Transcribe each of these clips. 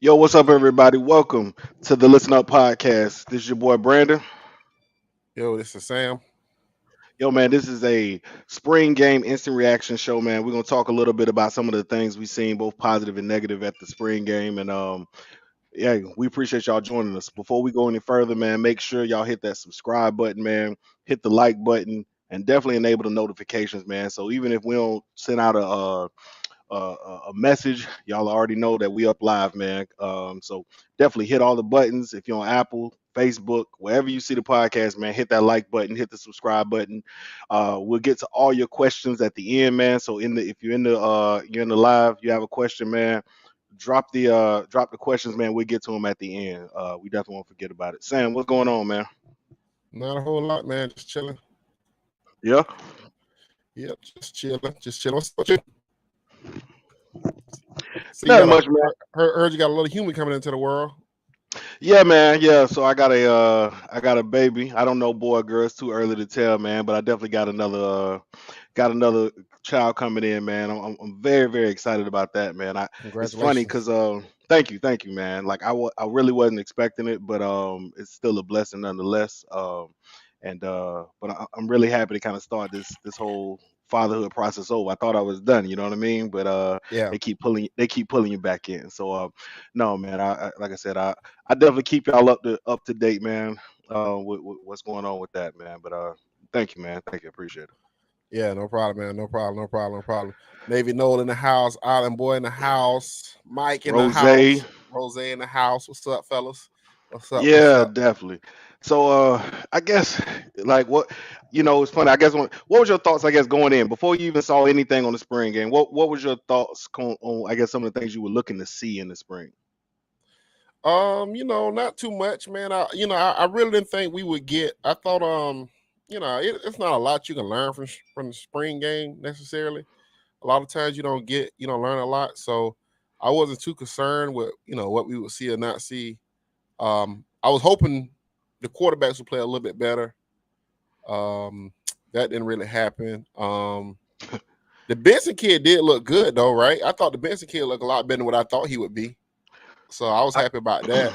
Yo, what's up, everybody? Welcome to the Listen Up podcast. This is your boy Brandon. Yo, this is Sam. Yo, man, this is a spring game instant reaction show, man. We're gonna talk a little bit about some of the things we've seen, both positive and negative, at the spring game, and yeah, we appreciate y'all joining us. Before we go any further, man, make sure y'all hit that subscribe button, man. Hit the like button, and definitely enable the notifications, man. So even if we don't send out a message, y'all already know that we up live, man. So definitely hit all the buttons. If you're on Apple, Facebook, wherever you see the podcast, man, hit that like button, hit the subscribe button. We'll get to all your questions at the end, man. So if you're in the live, you have a question, man, drop the questions, man. We'll get to them at the end. We definitely won't forget about it. Sam, what's going on, man? Not a whole lot, man. Just chilling. Yeah. Yep, just chilling. Just chilling. What's up, you? So Not much, man. Heard you got a little human coming into the world. Yeah, man. Yeah. So I got a baby. I don't know boy or girl. It's too early to tell, man. But I definitely got another child coming in, man. I'm very very excited about that, man. It's funny Congratulations. because thank you, man. Like I really wasn't expecting it, but it's still a blessing nonetheless. I'm really happy to kind of start this whole fatherhood process over. I thought I was done, you know what I mean? But Yeah, they keep pulling you back in. So no, man. I like I said, I definitely keep y'all up to date, man. With what's going on with that, man. But thank you, man. Thank you, appreciate it. yeah, no problem, man. No problem, no problem, no problem. Navy Noel in the house, Island Boy in the house, Mike in the Rose, house, Rose in the house. What's up, fellas? What's up? What's yeah, up? definitely. So I guess like what it's funny. I guess what was your thoughts? I guess going in before you even saw anything on the spring game. What was your thoughts on I guess some of the things you were looking to see in the spring? Not too much, man. I really didn't think we would get. I thought, it's not a lot you can learn from the spring game necessarily. A lot of times you don't learn a lot. So I wasn't too concerned with what we would see or not see. I was hoping the quarterbacks would play a little bit better. That didn't really happen. The Benson kid did look good though, right? I thought the Benson kid looked a lot better than what I thought he would be. So I was I, happy about that.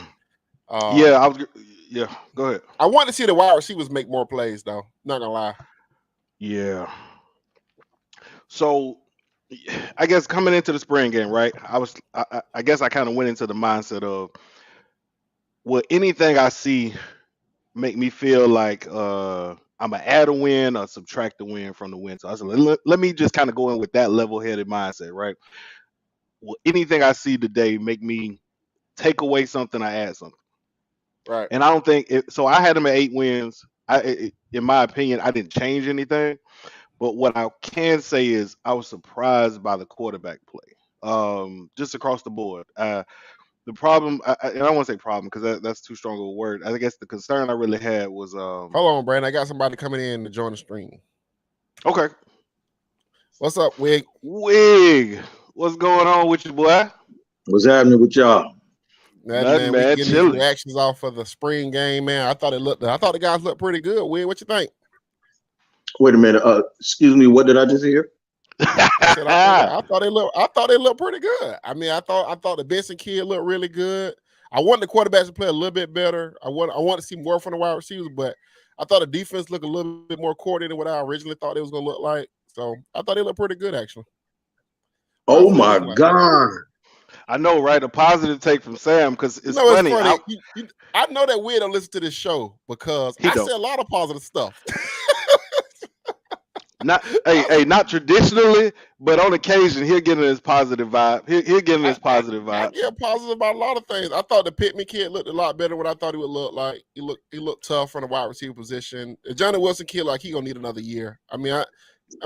yeah, Um, yeah. Go ahead. I want to see the wide receivers make more plays, though. Not gonna lie. Yeah. So I guess coming into the spring game, right? I guess I kind of went into the mindset of, will anything I see make me feel like I'm gonna add a win or subtract a win from the win? So I said, let me just kind of go in with that level-headed mindset, right? Will anything I see today make me take away something or add something? Right. And I don't think so. I had them at 8 wins. In my opinion, I didn't change anything. But what I can say is I was surprised by the quarterback play, just across the board. The problem, and I don't want to say problem because that's too strong of a word. I guess the concern I really had was, Hold on, Brandon. I got somebody coming in to join the stream. okay, What's up, Wig? Wig, what's going on with you, boy? What's happening with y'all? Nothing, Nothing, man. We man. getting these Chilling. reactions off for the spring game, man. I thought the guys looked pretty good. Wig, what you think? Wait a minute. Excuse me. What did I just hear? I said I thought they looked pretty good. I mean, I thought the Benson kid looked really good. I want the quarterbacks to play a little bit better. I want to see more from the wide receivers, but I thought the defense looked a little bit more coordinated than what I originally thought it was going to look like. So I thought they looked pretty good, actually. Oh How's it my look like? God. I know, right? A positive take from Sam because it's It's funny. funny. I know that we don't listen to this show because He I don't. say a lot of positive stuff. Not traditionally, but on occasion he'll get in his positive vibe. He'll get in his positive I vibe. get positive about a lot of things. I thought the Pittman kid looked a lot better than what I thought he would look like. He looked tough from the wide receiver position. The Johnny Wilson kid, like, he gonna need another year.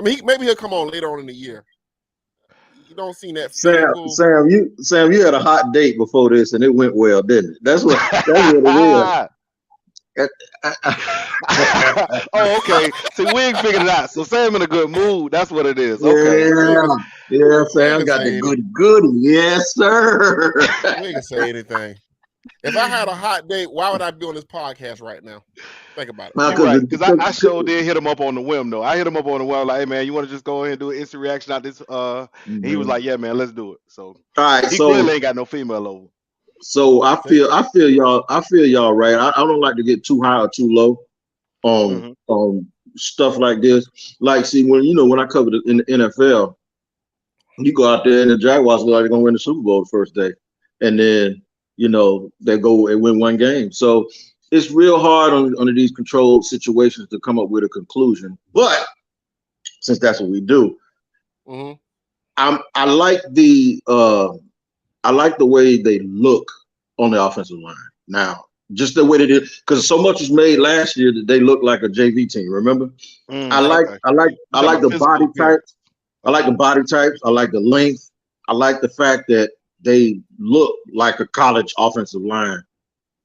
Maybe he'll come on later on in the year. You don't see that physical. Sam, you had a hot date before this, and it went well, didn't it? That's what it is. Oh, okay. See, we ain't figured it out. So Sam in a good mood. That's what it is. Okay. Yeah, We Sam can got say the goody. Yes, sir. We can say anything. If I had a hot date, why would I be on this podcast right now? Think about it. Now, You're right. Because I sure did hit him up on the whim, though. I hit him up on the whim, like, hey, man, you want to just go ahead and do an instant reaction out this? And he was like, yeah, man, let's do it. So all right, he so clearly ain't got no female over. So I feel y'all right. I don't like to get too high or too low on stuff like this. Like, see, when I covered it in the NFL, you go out there and the Jaguars look like they're gonna win the Super Bowl the first day, and then they go and win one game. So it's real hard under these controlled situations to come up with a conclusion. But since that's what we do, I like the way they look on the offensive line now. Just the way they did, because so much was made last year that they look like a JV team. Remember, I like the body types. I like the body types. I like the length. I like the fact that they look like a college offensive line,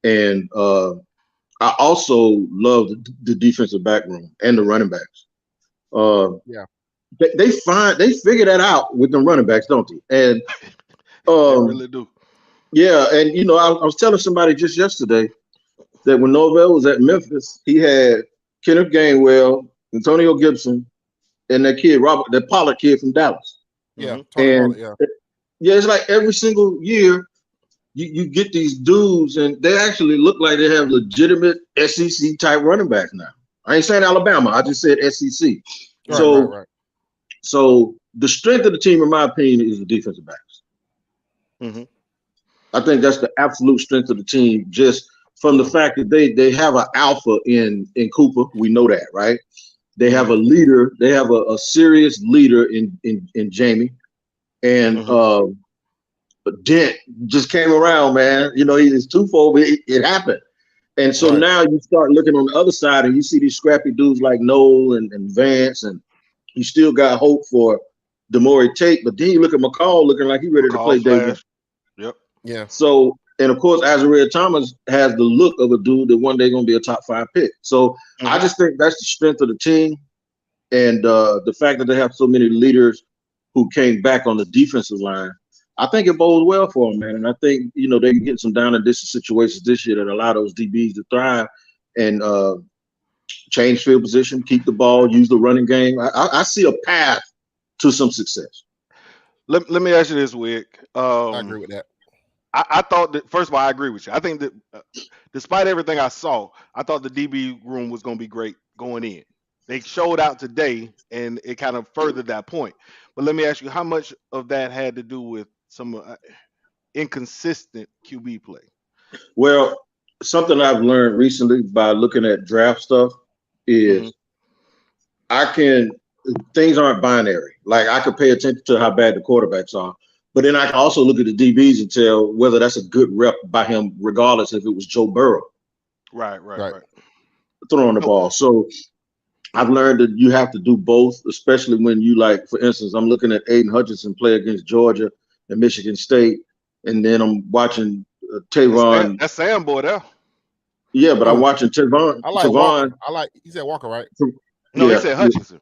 and I also love the defensive back room and the running backs. They figure that out with the running backs, don't they? And they really do. Yeah, and I was telling somebody just yesterday that when Norvell was at Memphis, he had Kenneth Gainwell, Antonio Gibson, and that kid that Pollard kid from Dallas. Yeah, and it's like every single year you get these dudes, and they actually look like they have legitimate SEC type running backs now. I ain't saying Alabama, I just said SEC. Right. So the strength of the team, in my opinion, is the defensive backs. I think that's the absolute strength of the team, just from the fact that they have an alpha in Cooper. We know that, right? They have a leader. They have a serious leader in Jamie, and Dent just came around, man. He's twofold, but it happened. And so now you start looking on the other side, and you see these scrappy dudes like Noel and Vance, and you still got hope for Demore Tate. But then you look at McCall looking like he's ready to play day one. Yep. Yeah. So, and of course, Azariah Thomas has the look of a dude that one day going to be a top 5 pick. So I just think that's the strength of the team, and the fact that they have so many leaders who came back on the defensive line. I think it bodes well for them, man. And I think they can get some down and distance situations this year that allow those DBs to thrive and change field position, keep the ball, use the running game. I see a path to some success. Let me ask you this, Wick. I agree with that. I thought that, first of all, I agree with you. I think that despite everything I saw, I thought the DB room was going to be great going in. They showed out today, and it kind of furthered that point. But let me ask you, how much of that had to do with some inconsistent QB play? Well, something I've learned recently by looking at draft stuff is things aren't binary. Like, I could pay attention to how bad the quarterbacks are, but then I can also look at the DBs and tell whether that's a good rep by him, regardless if it was Joe Burrow. Right. Throwing the ball. So I've learned that you have to do both, especially when you, like, for instance, I'm looking at Aiden Hutchinson play against Georgia and Michigan State, and then I'm watching Tavon. That's Sam boy there. Yeah, but I'm watching Tavon. I like Walker. He said Walker, right? No, he said Hutchinson.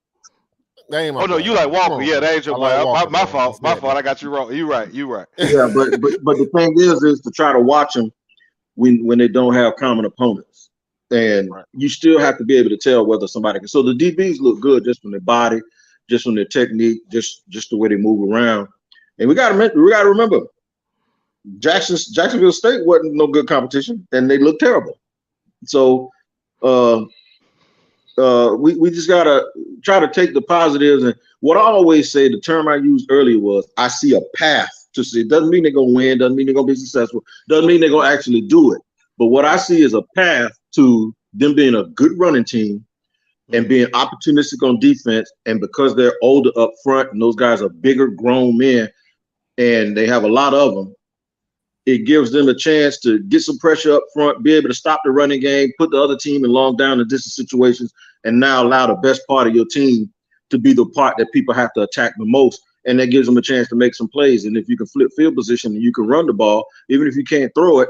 That ain't my no, player. you like Walker. Yeah, that ain't your player. Like my fault. My fault. I got you wrong. You right. Yeah, but the thing is to try to watch them when they don't have common opponents. And you still have to be able to tell whether somebody can. So the DBs look good just from their body, just from their technique, just the way they move around. And we got to remember, Jacksonville State wasn't no good competition, and they looked terrible. So we just gotta try to take the positives. And what I always say, the term I used earlier was, I see a path to see. It doesn't mean they're gonna win, doesn't mean they're gonna be successful, doesn't mean they're gonna actually do it. But what I see is a path to them being a good running team and being opportunistic on defense. And because they're older up front and those guys are bigger grown men and they have a lot of them, it gives them a chance to get some pressure up front, be able to stop the running game, put the other team in long down and distance situations, and now allow the best part of your team to be the part that people have to attack the most. And that gives them a chance to make some plays. And if you can flip field position and you can run the ball, even if you can't throw it,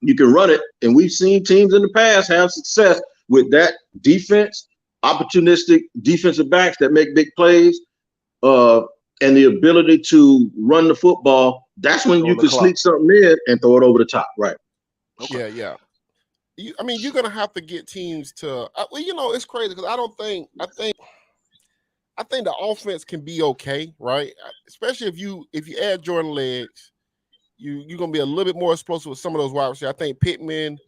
you can run it. And we've seen teams in the past have success with that defense, opportunistic defensive backs that make big plays, and the ability to run the football. That's when you can sneak something in and throw it over the top, right? Okay. Yeah. You're gonna have to get teams to. It's crazy because I think the offense can be okay, right? Especially if you add Jordan Legs, you're gonna be a little bit more explosive with some of those wide receivers. I think Pittman,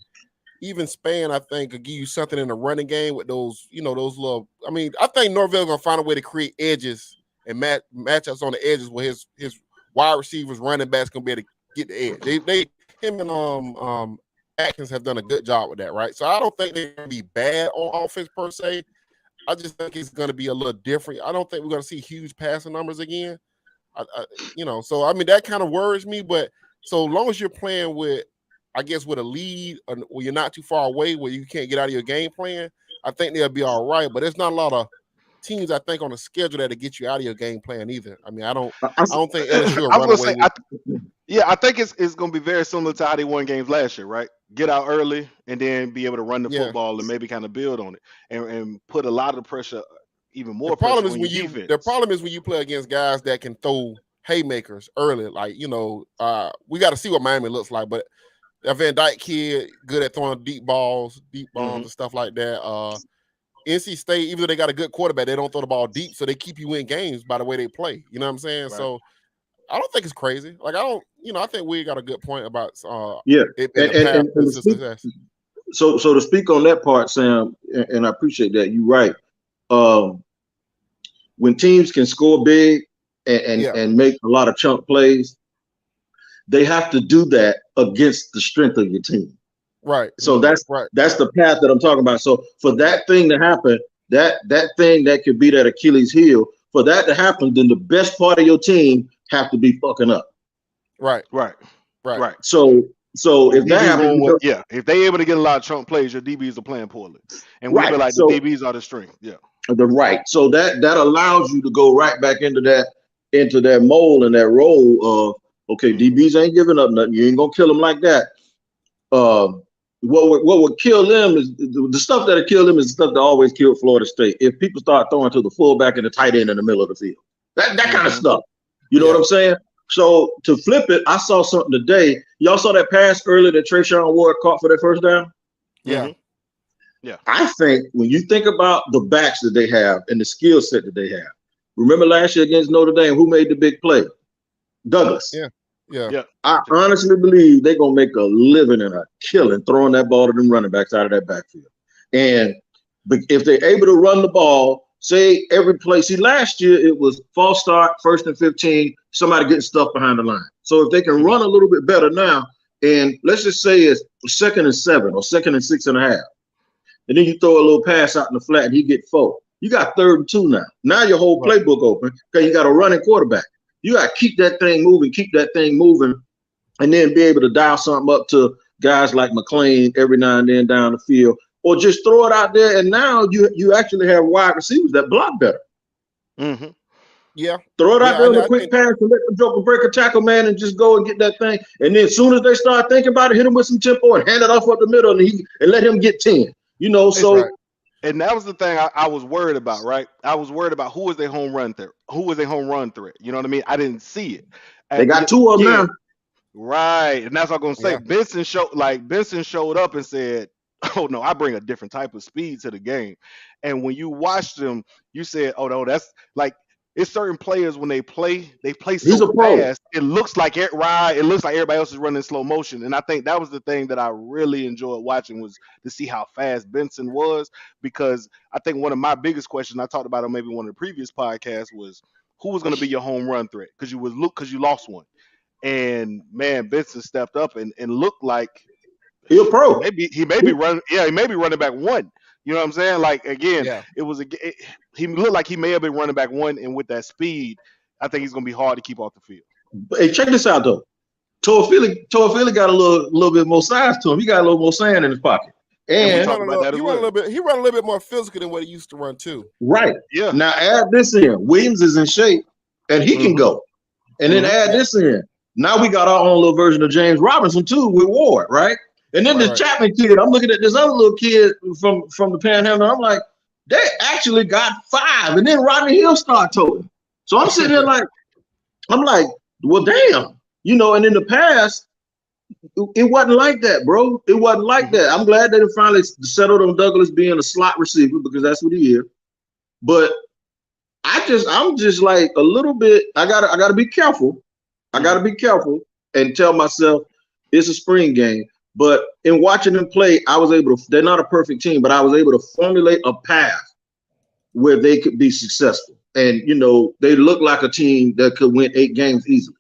even Span, I think could give you something in the running game with those, those little. I mean, I think Norvell gonna find a way to create edges and matchups on the edges where his wide receivers, running backs gonna be able to get the edge. Him and Atkins have done a good job with that, right? So I don't think they're gonna be bad on offense per se. I just think it's gonna be a little different. I don't think we're gonna see huge passing numbers again. So I mean that kind of worries me. But so long as you're playing with, I guess, with a lead, or where you're not too far away, where you can't get out of your game plan, I think they'll be all right. But there's not a lot of teams, I think, on the schedule that'll get you out of your game plan either. I mean, I don't think LSU will run away with. I think it's going to be very similar to how they won games last year, right? Get out early and then be able to run the football and maybe kind of build on it and put a lot of pressure, even more pressure on your defense. The problem is when you play against guys that can throw haymakers early. Like, we got to see what Miami looks like, but that Van Dyke kid, good at throwing deep bombs and stuff like that. NC State, even though they got a good quarterback, they don't throw the ball deep, so they keep you in games by the way they play. You know what I'm saying? Right. So I don't think it's crazy. Like, I think we got a good point about So to speak on that part, Sam, and I appreciate that. You're right. When teams can score big and make a lot of chunk plays, they have to do that against the strength of your team. Right. So that's the path that I'm talking about. So for that thing to happen, that thing that could be that Achilles heel, for that to happen, then the best part of your team have to be fucking up. Right. So if that happens, if they able to get a lot of chunk plays, your DBs are playing poorly, and we feel like the DBs are the strength. Yeah. So that allows you to go right back into that mold and that role of, okay, DBs ain't giving up nothing. You ain't gonna kill them like that. What would kill them is the stuff that'll kill them is the stuff that always killed Florida State. If people start throwing to the fullback and the tight end in the middle of the field, that kind of stuff. You know what I'm saying? So to flip it, I saw something today. Y'all saw that pass earlier that Trayshawn Ward caught for that first down? Yeah. Yeah. I think when you think about the backs that they have and the skill set that they have, remember last year against Notre Dame, who made the big play? Douglas. Yeah. I honestly believe they're going to make a living and a killing throwing that ball to them running backs out of that backfield. And if they're able to run the ball, say every play. See, last year it was false start, 1st and 15, somebody getting stuff behind the line. So if they can run a little bit better now, and let's just say it's 2nd and 7 or 2nd and 6.5, and then you throw a little pass out in the flat and he get 4. You got 3rd and 2 now. Now your whole playbook open because you got a running quarterback. You got to keep that thing moving, and then be able to dial something up to guys like McLean every now and then down the field, or just throw it out there. And now you actually have wide receivers that block better. Mm-hmm. Yeah. Throw it out there on a quick pass and let them jump and break a tackle, man, and just go and get that thing. And then as soon as they start thinking about it, hit him with some tempo and hand it off up the middle and let him get 10. And that was the thing I was worried about, right? I was worried about who was their home run threat. Who was their home run threat? You know what I mean? I didn't see it. They got 2 of them now. Right. And that's what I'm going to say. Yeah. Benson showed up and said, oh, no, I bring a different type of speed to the game. And when you watch them, you said, oh, no, that's like, it's certain players when they play so fast. It looks like everybody else is running slow motion. And I think that was the thing that I really enjoyed watching, was to see how fast Benson was, because I think one of my biggest questions I talked about on maybe one of the previous podcasts was who was going to be your home run threat, because you lost one. And man, Benson stepped up and looked like he's a pro. He may be running back 1. You know what I'm saying? Like, again, he looked like he may have been running back 1, and with that speed, I think he's going to be hard to keep off the field. Hey, check this out, though. Toafili got a little bit more size to him. He got a little more sand in his pocket. And he run a little bit more physical than what he used to run, too. Right. Yeah. Now, add this in. Williams is in shape, and he can go. And then add this in. Now we got our own little version of James Robinson, too, with Ward, right? And then this Chapman kid, I'm looking at this other little kid from the Panhandle. I'm like, they actually got 5. And then Rodney Hill started towing. So I'm sitting there like, well, damn. And in the past, it wasn't like that, bro. It wasn't like that. I'm glad they finally settled on Douglas being a slot receiver, because that's what he is. But I'm just like a little bit, I gotta be careful. I gotta be careful, and tell myself it's a spring game. But in watching them play, I was able to, they're not a perfect team, but I was able to formulate a path where they could be successful. And, they look like a team that could win 8 games easily.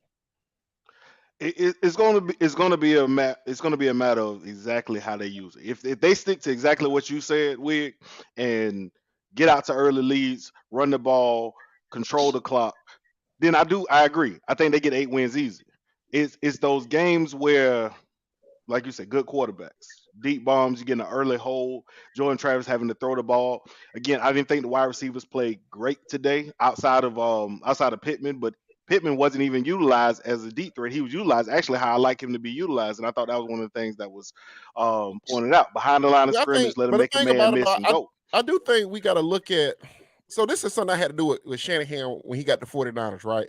It's going to be a matter of exactly how they use it. If they stick to exactly what you said, Wig, and get out to early leads, run the ball, control the clock, then I agree. I think they get 8 wins easy. It's those games where, like you said, good quarterbacks, deep bombs, you get an early hole. Jordan Travis having to throw the ball. Again, I didn't think the wide receivers played great today outside of Pittman, but Pittman wasn't even utilized as a deep threat. He was utilized actually how I like him to be utilized, and I thought that was one of the things that was pointed out. Behind the line of scrimmage, let him make a man miss and go. I do think we got to look at. So this is something I had to do with Shanahan when he got the 49ers, right?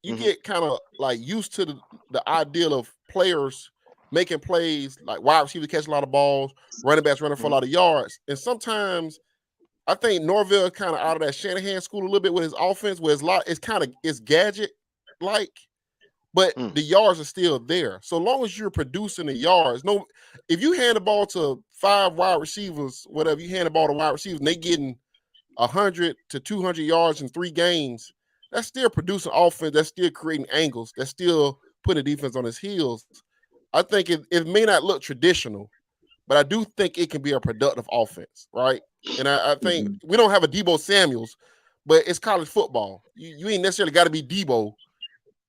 You get kind of like used to the ideal of players making plays, like wide receivers catching a lot of balls, running backs running for a lot of yards. And sometimes I think Norvell is kind of out of that Shanahan school a little bit with his offense, where it's gadget-like, but the yards are still there. So long as you're producing the yards, if you hand the ball to 5 wide receivers, whatever, you hand the ball to wide receivers, and they getting 100 to 200 yards in 3 games, that's still producing offense. That's still creating angles. That's still putting the defense on his heels. I think it may not look traditional, but I do think it can be a productive offense, right? And I think we don't have a Debo Samuels, but it's college football. You ain't necessarily got to be Debo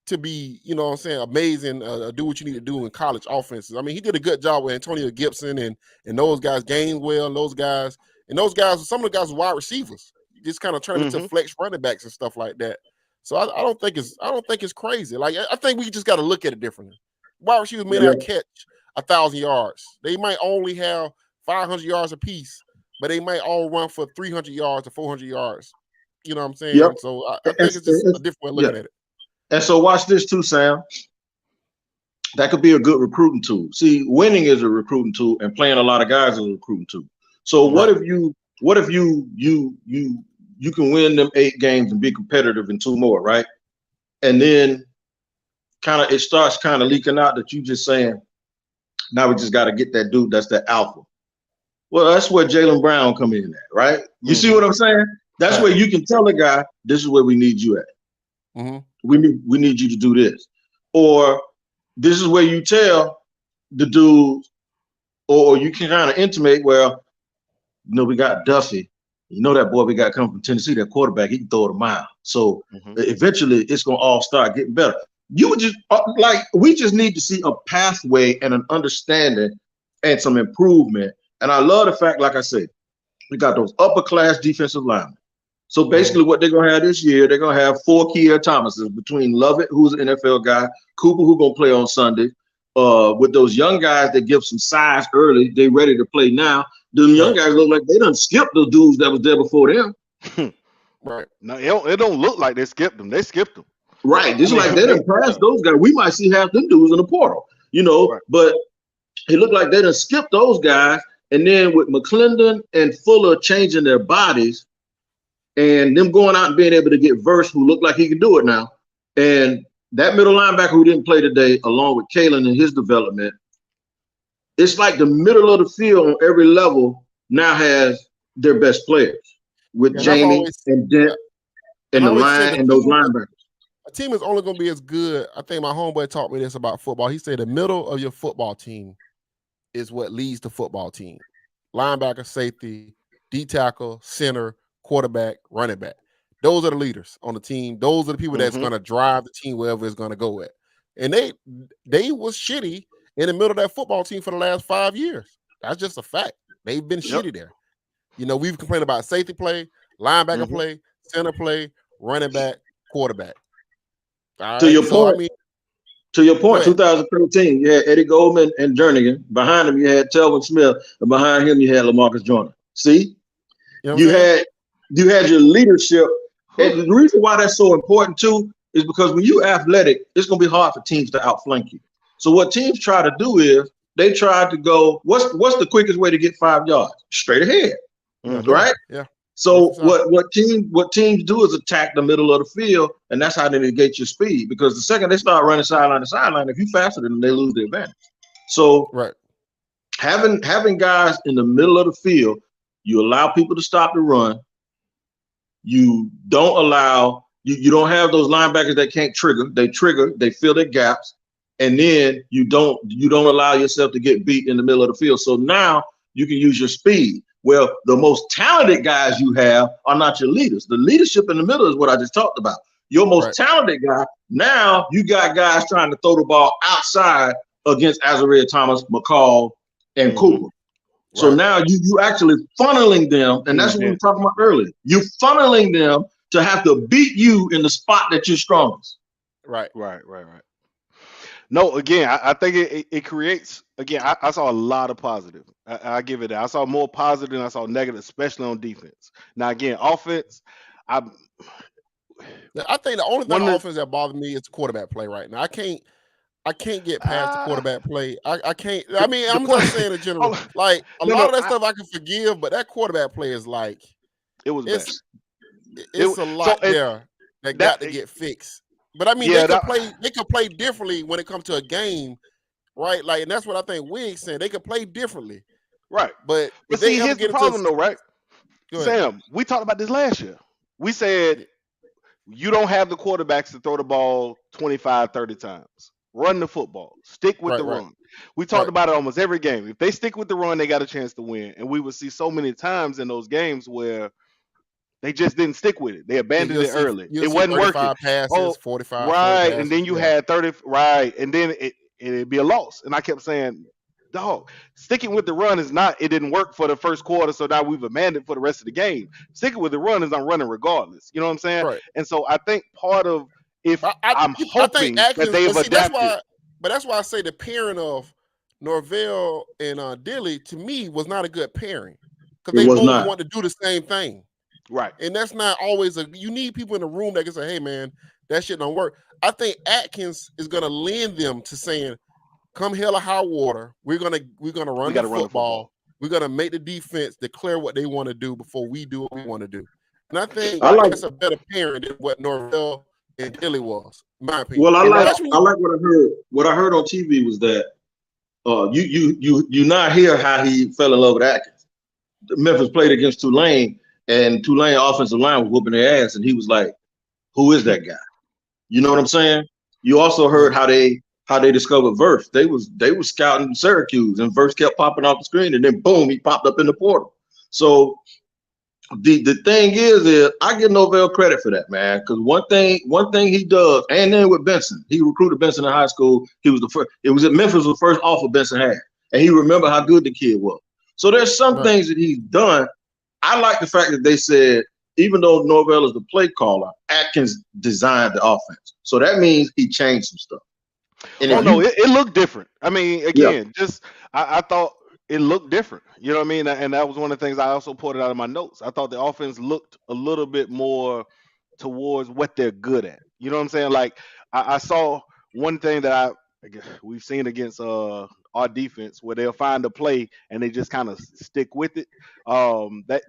to be, amazing, do what you need to do in college offenses. I mean, he did a good job with Antonio Gibson and those guys, Gainwell and those guys. And those guys, some of the guys are wide receivers. You just kind of turn them into flex running backs and stuff like that. So I don't think it's crazy. Like, I think we just got to look at it differently. Wide receivers may not catch 1,000 yards. They might only have 500 yards apiece, but they might all run for 300 yards or 400 yards. You know what I'm saying? Yep. So I think it's just a different way of looking at it. And so watch this too, Sam. That could be a good recruiting tool. See, winning is a recruiting tool, and playing a lot of guys is a recruiting tool. So what if you can win them 8 games and be competitive in 2 more, right? And then it starts kind of leaking out that you just saying, now we just got to get that dude that's the alpha. Well, that's where Jaylen Brown come in at, right? You see what I'm saying? That's where you can tell the guy, this is where we need you at. We need you to do this. Or this is where you tell the dude, or you can kind of intimate, well, we got Duffy. That boy we got coming from Tennessee, that quarterback, he can throw it a mile. So eventually it's going to all start getting better. You would just we just need to see a pathway and an understanding and some improvement. And I love the fact, like I said, we got those upper class defensive linemen. So basically what they're going to have this year, they're going to have 4 Kier Thomases between Lovett, who's an NFL guy, Cooper, who's going to play on Sunday, with those young guys that give some size early. They ready to play now. Them young guys look like they done skipped the dudes that was there before them. Right. No, it don't look like they skipped them. They skipped them. Right. Just like they done passed those guys. We might see half them dudes in the portal, right. But it looked like they done skipped those guys. And then with McClendon and Fuller changing their bodies and them going out and being able to get Verse, who looked like he can do it now, and that middle linebacker who didn't play today, along with Kalen and his development, it's like the middle of the field on every level now has their best players with Jamie and Dent and the line and those linebackers. A team is only going to be as good. I think my homeboy taught me this about football. He said the middle of your football team is what leads the football team. Linebacker, safety, D tackle, center, quarterback, running back. Those are the leaders on the team. Those are the people that's going to drive the team wherever it's going to go at. And they was shitty in the middle of that football team for the last 5 years. That's just a fact. They've been shitty there. We've complained about safety play, linebacker play, center play, running back, quarterback. To your point, 2013, you had Eddie Goldman and Jernigan. Behind him, you had Telvin Smith, and behind him, you had LaMarcus Joyner. See, you had your leadership. And the reason why that's so important too is because when you're athletic, it's going to be hard for teams to outflank you. So what teams try to do is they try to go, what's the quickest way to get 5 yards? Straight ahead, right? Yeah. So what teams do is attack the middle of the field, and that's how they negate your speed. Because the second they start running sideline to sideline, if you faster than them, they lose the advantage. So having guys in the middle of the field, you allow people to stop the run. You don't allow you don't have those linebackers that can't trigger. They fill their gaps, and then you don't allow yourself to get beat in the middle of the field. So now you can use your speed. Well, the most talented guys you have are not your leaders. The leadership in the middle is what I just talked about. Your most talented guy, now you got guys trying to throw the ball outside against Azariah Thomas, McCall, and Cooper. So now you actually funneling them, and that's what we were talking about earlier. You're funneling them to have to beat you in the spot that you're strongest. Right. No, again, I think it creates, again, I saw a lot of positive. I give it that. I saw more positive than I saw negative, especially on defense. Now, again, offense, I think the only thing on offense that bothers me is the quarterback play right now. I can't get past the quarterback play. I can't. I mean, I'm just saying in general. Like a lot of that stuff I can forgive, but that quarterback play is like it was bad. It's a lot there that got to get fixed. But I mean, they can play differently when it comes to a game, right? Like, and that's what I think Wiggs saying. They can play differently, right? But see, here's the problem, though, right? Sam, we talked about this last year. We said you don't have the quarterbacks to throw the ball 25, 30 times. Run the football. Stick with the run. We talked about it almost every game. If they stick with the run, they got a chance to win. And we would see so many times in those games where they just didn't stick with it. They abandoned it early. It wasn't working. Passes, 45 right, and then you had 30, right, and then it'd be a loss. And I kept saying, dog, sticking with the run is not, it didn't work for the first quarter, so now we've abandoned for the rest of the game. Sticking with the run is I'm running regardless. You know what I'm saying? Right. And so I think part of, I'm hoping that they've adapted. That's why I say the pairing of Norvell and Dilly, to me, was not a good pairing. Because they both want to do the same thing. Right. And that's not always you need people in the room that can say, hey man, that shit don't work. I think Adkins is gonna lend them to saying, come hell or high water, we're gonna run the football. We're gonna make the defense declare what they want to do before we do what we want to do. And I think that's a better pairing than what Norvell and Dilly was, in my opinion. Well, I like what I heard. What I heard on TV was that you not hear how he fell in love with Adkins. Memphis played against Tulane. And Tulane offensive line was whooping their ass, and he was like, "Who is that guy?" You know what I'm saying? You also heard how they discovered Verse. They was scouting Syracuse, and Verse kept popping off the screen, and then boom, he popped up in the portal. So the thing is I give Norvell credit for that, man, because one thing he does, and then with Benson, he recruited Benson in high school. He was the first. It was at Memphis was the first offer Benson had, and he remembered how good the kid was. So there's some things that he's done. I like the fact that they said, even though Norvell is the play caller, Adkins designed the offense. So that means he changed some stuff. And it looked different. I mean, again, I thought it looked different. You know what I mean? And that was one of the things I also pointed out in my notes. I thought the offense looked a little bit more towards what they're good at. You know what I'm saying? Like, I saw one thing that we've seen against our defense where they'll find a play and they just kind of stick with it.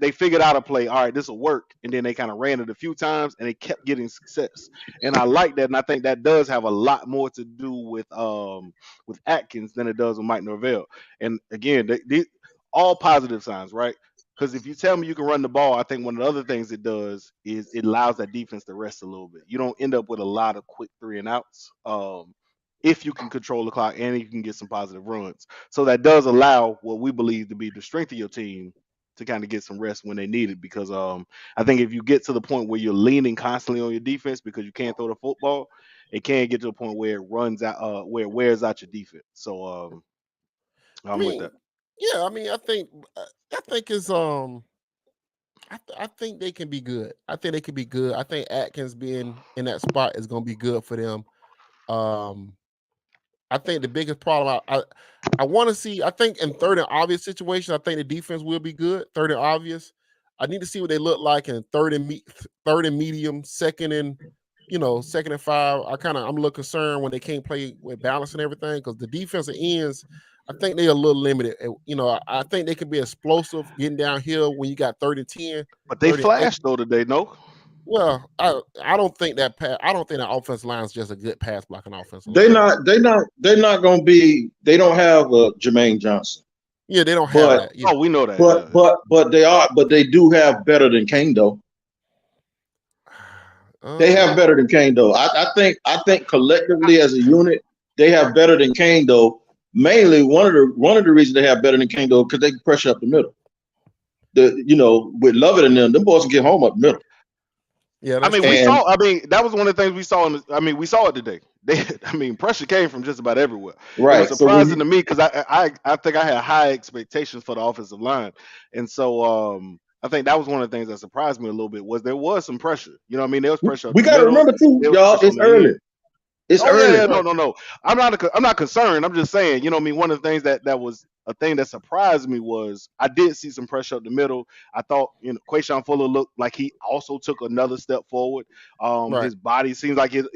They figured out a play. All right, this will work, and then they kind of ran it a few times and they kept getting success. And I like that, and I think that does have a lot more to do with Atkins than it does with Mike Norvell. And again, they all positive signs, right? Because if you tell me you can run the ball, I think one of the other things it does is it allows that defense to rest a little bit. You don't end up with a lot of quick 3 and outs. If you can control the clock and you can get some positive runs. So that does allow what we believe to be the strength of your team to kind of get some rest when they need it. Because I think if you get to the point where you're leaning constantly on your defense because you can't throw the football, it can get to a point where it runs out, where it wears out your defense. So with that. Yeah, I mean, I think it's I think they can be good. I think they can be good. I think Atkins being in that spot is going to be good for them. I think the biggest problem I want to see, I think in third and obvious situation, I think the defense will be good. Third and obvious. I need to see what they look like in third and medium, second and second and 5, I'm a little concerned when they can't play with balance and everything because the defensive ends, I think they're a little limited. I think they can be explosive getting downhill when you got 30-10. But they 30-8. flashed though today, no? Well, I don't think that offensive line is just a good pass blocking offensive They're line. not going to be. They don't have Jermaine Johnson. Yeah, they don't have that. Yeah. Oh, we know that. But they do have better than Kane though. They have better than Kane though. I think collectively as a unit, they have better than Kane though. Mainly one of the reasons they have better than Kane though, because they can pressure up the middle. With Lovett and them boys can get home up the middle. Yeah, that was one of the things we saw. We saw it today. Pressure came from just about everywhere. Right. It was surprising to me because I think I had high expectations for the offensive line, and so I think that was one of the things that surprised me a little bit was there was some pressure. There was pressure. We got to remember too, y'all. It's early. It's early. Yeah, no. I'm not concerned. I'm just saying. One of the things that was a thing that surprised me was I did see some pressure up the middle. I thought Quayshawn Fuller looked like he also took another step forward. Right. His body seems like it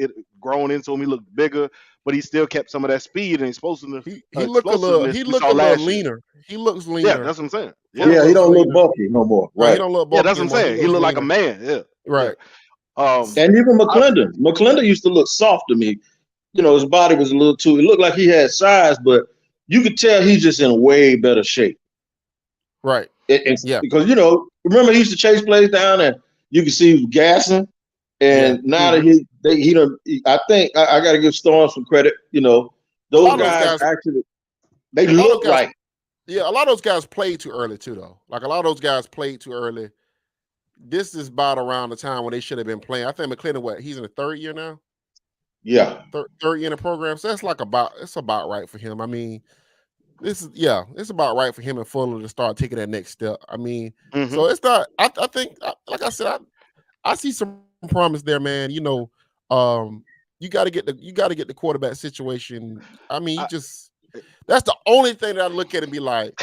grown into him. He looked bigger, but he still kept some of that speed and explosiveness. He looked a little leaner. He looks leaner. Yeah, that's what I'm saying. Yeah, he don't look bulky no more. Right. He don't look bulky. Yeah, that's what I'm saying. He looked like a man. Yeah. Right. And even McClendon used to look soft to me. His body was a little too. It looked like he had size, but you could tell he's just in way better shape. Right. Yeah. Because remember he used to chase plays down, and you could see he was gassing. And now that he don't. I think I got to give Storm some credit. Those guys actually they look like. Yeah, a lot of those guys played too early too, though. Like a lot of those guys played too early. This is about around the time when they should have been playing. I think McClendon, he's in the 3rd year now. Yeah, third year in the program, so it's about right for him. It's about right for him and Fuller to start taking that next step. So it's not. I think, like I said, I see some promise there, man. You got to get the quarterback situation. That's the only thing that I look at and be like,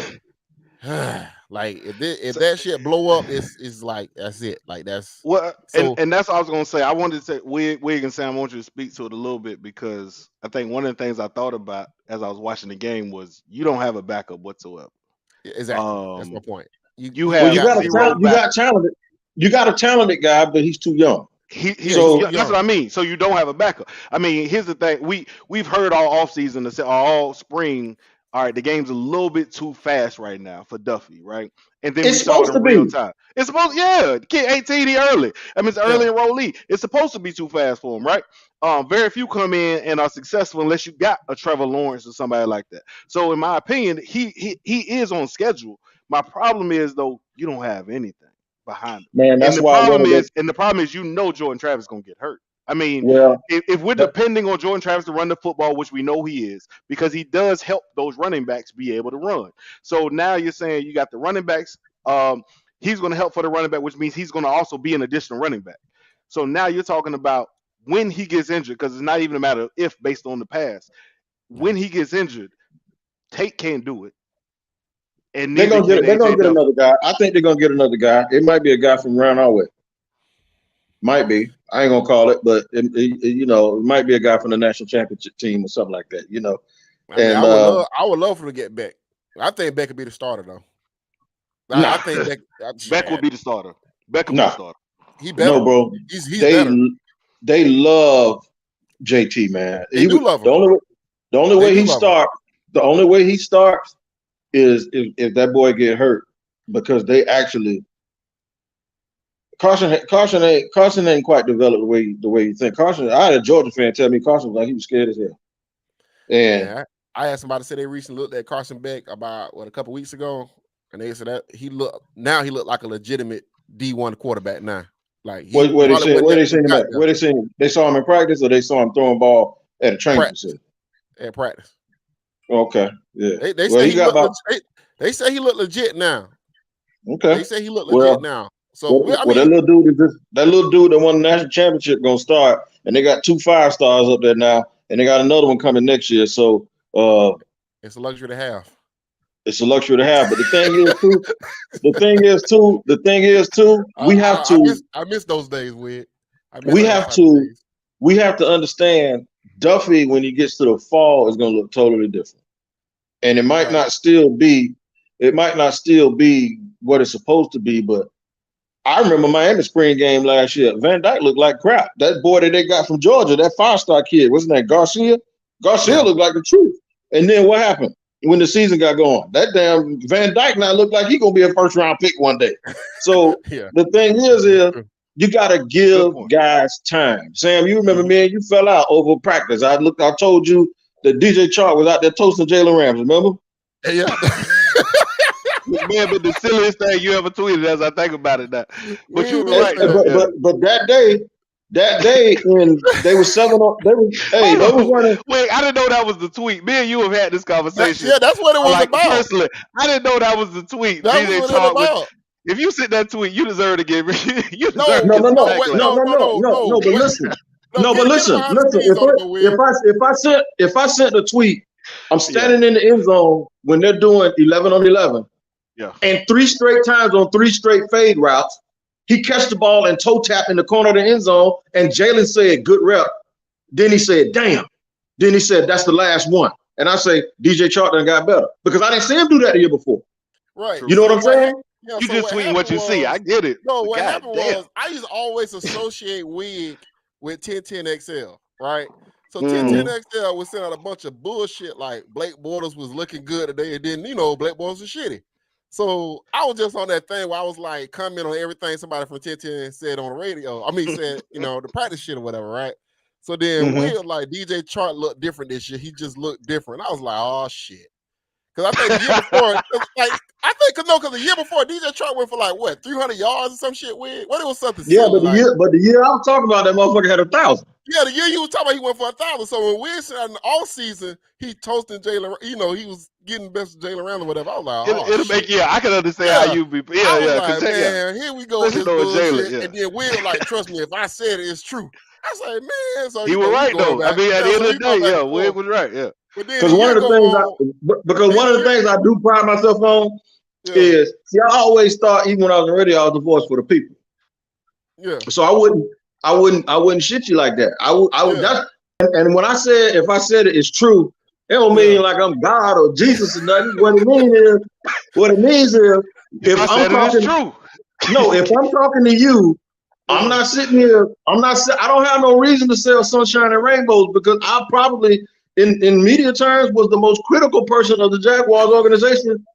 like if that shit blow up, it's like that's it. Like that's and that's what I was gonna say. I wanted to say, Wig and Sam, I want you to speak to it a little bit because I think one of the things I thought about as I was watching the game was you don't have a backup whatsoever. Exactly, that's my point. You got a talented guy, but he's too young. That's what I mean. So you don't have a backup. Here's the thing. We've heard all offseason to say all spring. All right, the game's a little bit too fast right now for Duffy, right? And then we saw it in real time. It's supposed, kid 18, he early. It's early enrollee. It's supposed to be too fast for him, right? Very few come in and are successful unless you got a Trevor Lawrence or somebody like that. So in my opinion, he is on schedule. My problem is though, you don't have anything behind him. Man, that's the why problem is Jordan Travis gonna get hurt. If we're depending on Jordan Travis to run the football, which we know he is, because he does help those running backs be able to run. So now you're saying you got the running backs. He's going to help for the running back, which means he's going to also be an additional running back. So now you're talking about when he gets injured, because it's not even a matter of if based on the past. When he gets injured, Tate can't do it. And they're gonna get another guy. I think they're gonna get another guy. It might be a guy from around our way. Might be. I ain't gonna call it, but it might be a guy from the national championship team or something like that. I would love for him to get Beck. I think Beck could be the starter though. I think Beck would be the starter. Beck would be the starter. He better. No, bro. He's better. They love JT, man. They do love him. The only way he starts is if that boy get hurt, because they actually. Carson ain't quite developed the way you think. Carson, I had a Georgia fan tell me Carson was like he was scared as hell. And I had somebody say they recently looked at Carson Beck about a couple weeks ago, and they said that he looked like a legitimate D1 quarterback now. Like where they seen him at? Where they seen him? They saw him in practice, or they saw him throwing ball at a training facility? At practice. Okay, yeah. They say he looked legit now. Okay. They say he looked legit now. So that little dude that won the national championship gonna start, and they got 2 5-stars up there now, and they got another one coming next year. So it's a luxury to have. It's a luxury to have. But the thing is too, we have to. I miss those days, Wid. We have to. we have to understand Duffy, when he gets to the fall, is going to look totally different. And it might not still be what it's supposed to be, but I remember Miami spring game last year. Van Dyke looked like crap. That boy that they got from Georgia, that 5-star kid, wasn't that Garcia? Garcia looked like the truth. And then what happened when the season got going? That damn Van Dyke now looked like he gonna be a first round pick one day. So the thing is you gotta give guys time. Sam, you remember me and you fell out over practice. I told you that DJ Chark was out there toasting Jalen Ramsey, remember? Yeah. Man, but the silliest thing you ever tweeted, as I think about it now. But you were right. But that day when they were 7-0, they was running. Wait, I didn't know that was the tweet. Me and you have had this conversation. That's what it was about. Personally, I didn't know that was the tweet. That was what it was about. If you sent that tweet, you deserve to get. No. But listen. If I sent a tweet, I'm standing in the end zone when they're doing 11 on 11. Yeah. And 3 straight times on 3 straight fade routes, he catch the ball and toe tap in the corner of the end zone. And Jalen said, "Good rep." Then he said, "Damn." Then he said, "That's the last one." And I say, DJ Chark done got better because I didn't see him do that the year before. Right. You know what I'm saying? Yeah, you just tweet what you see. I get it. No, what happened was I used to always associate Wig with 1010XL, right? So 1010XL was sending out a bunch of bullshit like Blake Bortles was looking good today, and then Blake Bortles was shitty. So I was just on that thing where I was like comment on everything somebody from 1010 said on the radio. I mean, said the practice shit or whatever, right? So then we was like DJ Chark looked different this year. He just looked different. I was like, oh shit. Because I think the year before, because the year before DJ Chark went for like what 300 yards or some shit. Weird. What it was something. Yeah, silly, but the year I was talking about, that motherfucker had 1,000. Yeah, the year you was talking about, he went for 1,000. So when we said in the off season, he toasting Jalen. He was getting the best of Jalen Randall, whatever. I was like, it'll make I can understand how you be. Yeah, I was like, man, here we go with this bullshit. And then Will like, trust me, if I said it, it's true. I was like, man, so he was right though. I mean, at the end of the day, Will was right. Yeah. Because one of the things I do pride myself on is, I always thought, even when I was in radio, I was the voice for the people. Yeah. So I wouldn't shit you like that. I would. And when I said, if I said it, it's true. It don't mean like I'm God or Jesus or nothing. What it means is, if I'm talking, true. No, if I'm talking to you, I'm not sitting here. I don't have no reason to sell sunshine and rainbows because I probably, in media terms, was the most critical person of the Jaguars organization.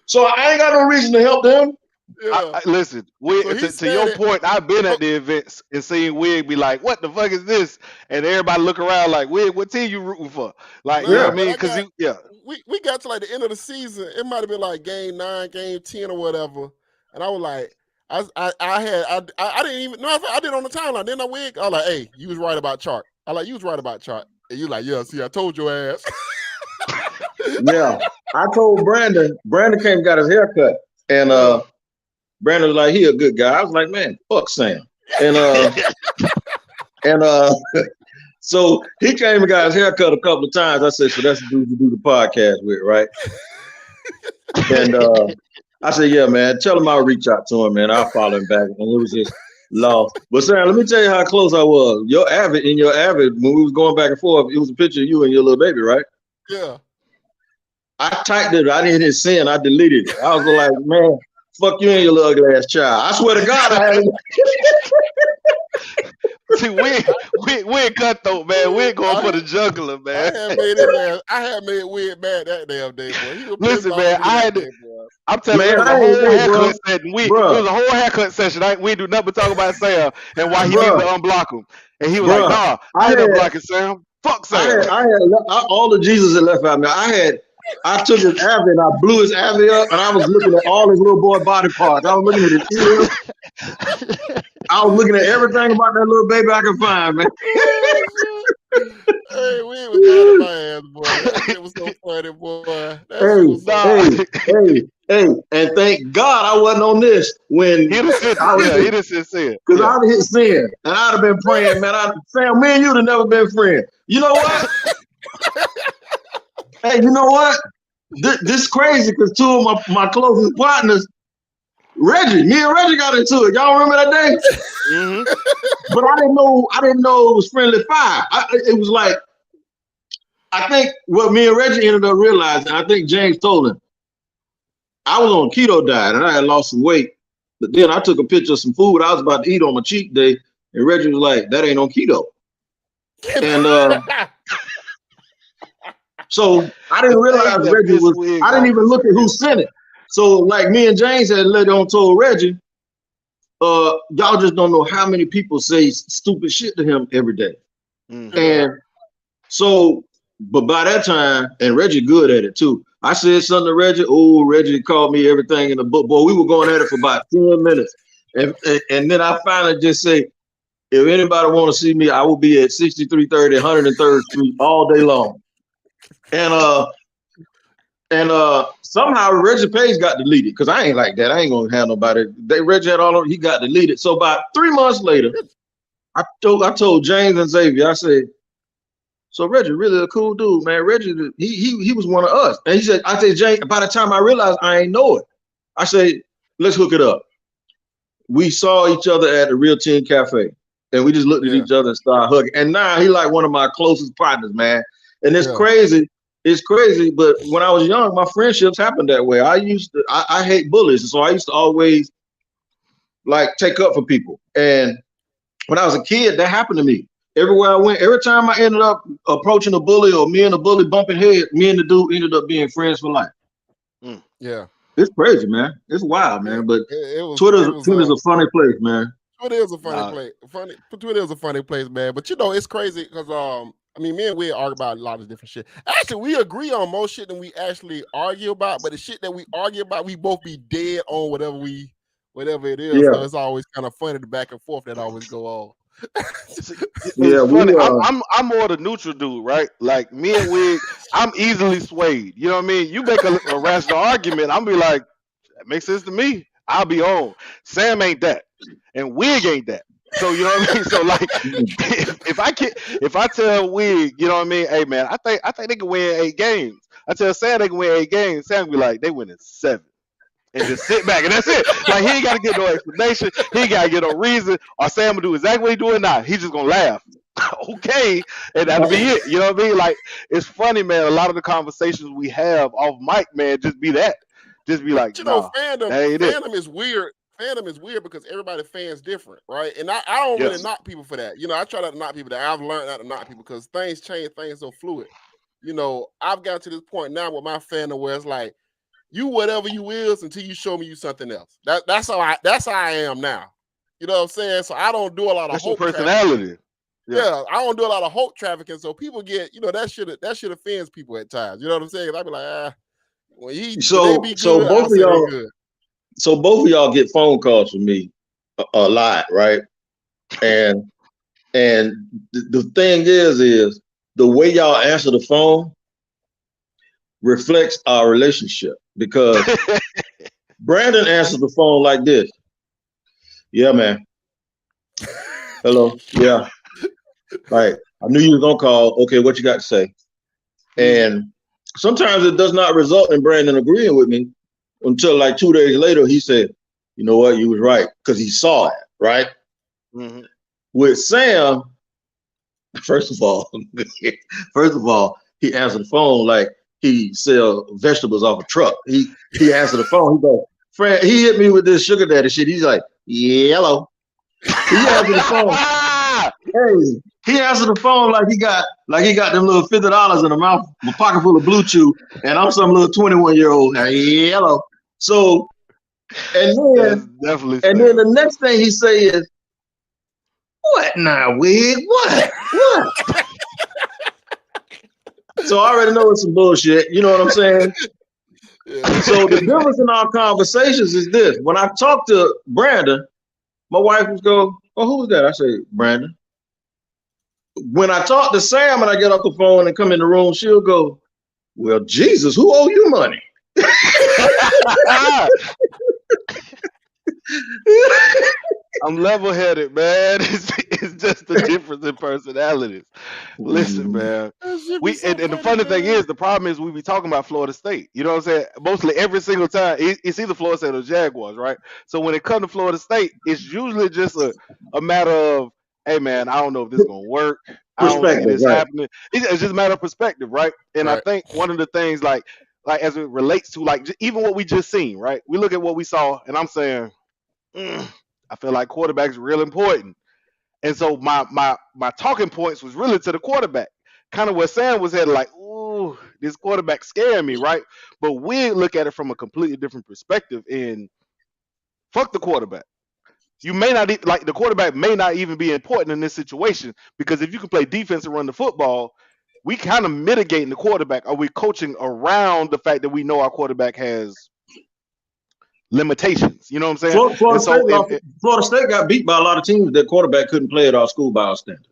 So I ain't got no reason to help them. Yeah. Listen, to your point, I've been at the events and seen Wig be like, "What the fuck is this?" And everybody look around like, "Wig, what team you rooting for?" Like, you know what I mean? Because we got to like the end of the season. It might have been like game 9, game 10, or whatever. And I was like, I didn't even know. I did on the timeline. Then I Wig. I was like, "Hey, you was right about Chark." I like, "You was right about Chark." And you like, "Yeah, see, I told your ass." Yeah, I told Brandon. Brandon came and got his hair cut, and Brandon was like, he a good guy. I was like, man, fuck Sam. And so he came and got his hair cut a couple of times. I said, so that's the dude you do the podcast with, right? And I said, yeah, man, tell him I'll reach out to him, man. I'll follow him back. And it was just lost. But Sam, let me tell you how close I was. Your Avid, when we was going back and forth, it was a picture of you and your little baby, right? Yeah. I typed it. I didn't hit send. I deleted it. I was like, man, fuck you and your little ugly ass child. I swear to God, I had it. See, we cutthroat, man. We going for the juggler, man. I had made Wig mad that damn day, boy. Listen, man, I'm telling you, it was a whole haircut session. We didn't do nothing but talk about Sam and why he needed to unblock him. And he was like, nah, I ain't unblocking Sam. Fuck Sam. I had all the Jesus that left out, man. I took his Avi and I blew his Avi up, and I was looking at all his little boy body parts. I was looking at his ears. I was looking at everything about that little baby I could find, man. Hey, we was out of my ass, boy. It was so funny, boy. Hey, and thank God I wasn't on this when he didn't sin. Because I'd have hit sin, and I'd have been praying, man. Sam, me and you'd have never been friends. You know what? Hey, you know what? This is crazy because two of my closest partners, Reggie. Me and Reggie got into it. Y'all remember that day? Mhm. But I didn't know it was friendly fire. It was like, I think what me and Reggie ended up realizing, I think James told him, I was on a keto diet and I had lost some weight. But then I took a picture of some food I was about to eat on my cheat day, and Reggie was like, that ain't on keto. And so I didn't realize Reggie was, I didn't even look at who sent it. So like me and James had later on told Reggie, y'all just don't know how many people say stupid shit to him every day. Mhm. And so, but by that time, and Reggie good at it too. I said something to Reggie. Oh, Reggie called me everything in the book. Boy, we were going at it for about 10 minutes. And then I finally just say, if anybody want to see me, I will be at 6330 103rd Street all day long. And somehow Reggie Page got deleted because I ain't like that. I ain't gonna have nobody. Reggie had all of, he got deleted. So about 3 months later, I told James and Xavier, I said, so Reggie really a cool dude, man. Reggie, he was one of us. And he said, I said, James, by the time I realized I ain't know it, I said, let's hook it up. We saw each other at the Real Team Cafe, and we just looked at each other and started hugging. And now he like one of my closest partners, man. And it's crazy. It's crazy, but when I was young, my friendships happened that way. I hate bullies, so I used to always like take up for people. And when I was a kid, that happened to me. Everywhere I went, every time I ended up approaching a bully or me and the bully bumping head, me and the dude ended up being friends for life. Yeah. It's crazy, man. It's wild, man. But Twitter's a funny place, man. Twitter is a funny place. Twitter is a funny place, man. But you know, it's crazy because I mean, me and we argue about a lot of different shit. Actually, we agree on most shit than we actually argue about. But the shit that we argue about, we both be dead on whatever it is. Yeah. So it's always kind of funny the back and forth that always go on. It's funny. I'm more the neutral dude, right? Like me and Wig, I'm easily swayed. You know what I mean? You make a rational argument, I'm be like, that makes sense to me. I'll be on. Sam ain't that, and Wig ain't that. So you know what I mean? So like, if I tell Wig, you know what I mean? Hey man, I think they can win 8 games. I tell Sam they can win 8 games. Sam be like, they winning 7. And just sit back, and that's it. Like, he ain't got to get no explanation. He ain't got to get no reason. Or Sam will do exactly what he doing now. He's just going to laugh. Okay. And that'll be it. You know what I mean? Like, it's funny, man. A lot of the conversations we have off mic, man, just be that. Just be like, you know, fandom is weird. Fandom is weird because everybody fans different, right? And I don't really knock people for that. You know, I try not to knock people that I've learned not to knock people because things change, things so fluid. You know, I've got to this point now with my fandom where it's like, you whatever you is until you show me you something else. That's how I am now. You know what I'm saying? So I don't do a lot of hope personality. Yeah, I don't do a lot of hope trafficking. So people get, you know, that shit offends people at times. You know what I'm saying? I'd be like, when they be good, both of y'all, so both of y'all get phone calls from me a lot, right? And the thing is the way y'all answer the phone reflects our relationship, because Brandon answers the phone like this. Yeah, man. Hello. Yeah. Like, I knew you were gonna call. Okay, what you got to say? And sometimes it does not result in Brandon agreeing with me until like 2 days later he said, you know what, you was right, because he saw it, right? Mm-hmm. With Sam, first of all, he answered the phone like he sell vegetables off a truck. He answered the phone. He goes, Fred, he hit me with this sugar daddy shit. He's like, yellow. He answered the phone. Hey, he answered the phone like he got them little $50 in the mouth, a pocket full of Blue Chew, and I'm some little 21-year-old. Yellow. So, and then the next thing he say is, what now, Wig? What? So I already know it's some bullshit. You know what I'm saying? Yeah. So the difference in our conversations is this. When I talk to Brandon, my wife would go, oh, who's that? I say, Brandon. When I talk to Sam and I get off the phone and come in the room, she'll go, well, Jesus, who owe you money? I'm level-headed, man. It's just the difference in personalities. Listen, man. That should be so And the funny, funny thing man. is, the problem is we be talking about Florida State. You know what I'm saying? Mostly every single time, it's either Florida State or Jaguars, right? So when it comes to Florida State, it's usually just a matter of, hey, man, I don't know if this is gonna work. I don't see Perspective, this right? happening. It's just a matter of perspective, right? And I Right. think one of the things, like as it relates to even what we just seen, right? We look at what we saw, and I'm saying, I feel like quarterback's real important. And so my talking points was really to the quarterback. Kind of where Sam was headed, like, ooh, this quarterback scaring me, right? But we look at it from a completely different perspective. And fuck the quarterback. You may not like the quarterback may not even be important in this situation because if you can play defense and run the football, we kind of mitigating the quarterback. Are we coaching around the fact that we know our quarterback has limitations? You know what I'm saying? And so Florida State got beat by a lot of teams that quarterback couldn't play at our school by our standard.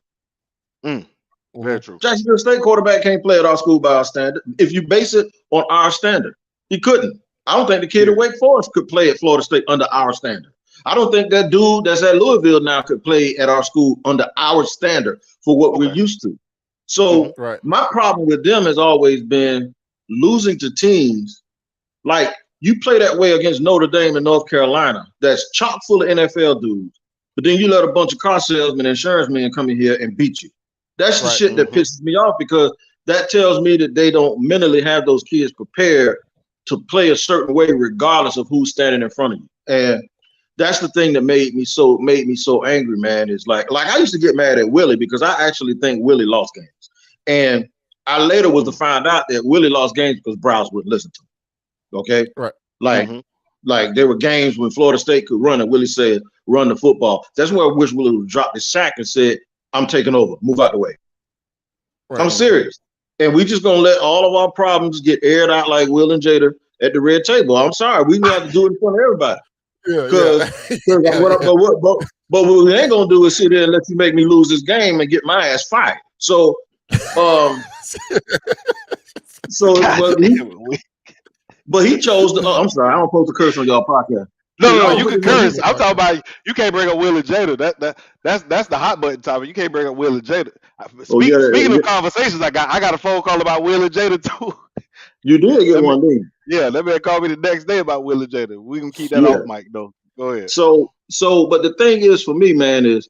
Very true. Jacksonville State quarterback can't play at our school by our standard. If you base it on our standard, he couldn't. I don't think the kid at Wake Forest could play at Florida State under our standard. I don't think that dude that's at Louisville now could play at our school under our standard for what we're used to. So my problem with them has always been losing to teams like you play that way against Notre Dame and North Carolina. That's chock full of NFL dudes. But then you let a bunch of car salesmen and insurance men come in here and beat you. That's the shit that pisses me off because that tells me that they don't mentally have those kids prepared to play a certain way regardless of who's standing in front of you. And that's the thing that made me so angry, man. Is like I used to get mad at Willie because I actually think Willie lost games. And I later was to find out that Willie lost games because Browse wouldn't listen to him. Okay? Right. Like there were games when Florida State could run and Willie said, run the football. That's where I wish Willie would drop his sack and said, I'm taking over. Move out the way. I'm serious. And we just gonna let all of our problems get aired out like Will and Jada at the red table. I'm sorry. We gonna have to do it in front of everybody. But what we ain't gonna do is sit there and let you make me lose this game and get my ass fired. So but he chose to I'm sorry, I don't supposed to curse on y'all podcast. No, you can curse. I'm talking about you can't bring up Will and Jada. That's the hot button topic. You can't bring up Will and Jada. Speaking of conversations, I got a phone call about Will and Jada too. You did get one, didn't you? Yeah, let me call me the next day about Will and Jada. We can keep that off mic though. Go ahead. So but the thing is for me, man, is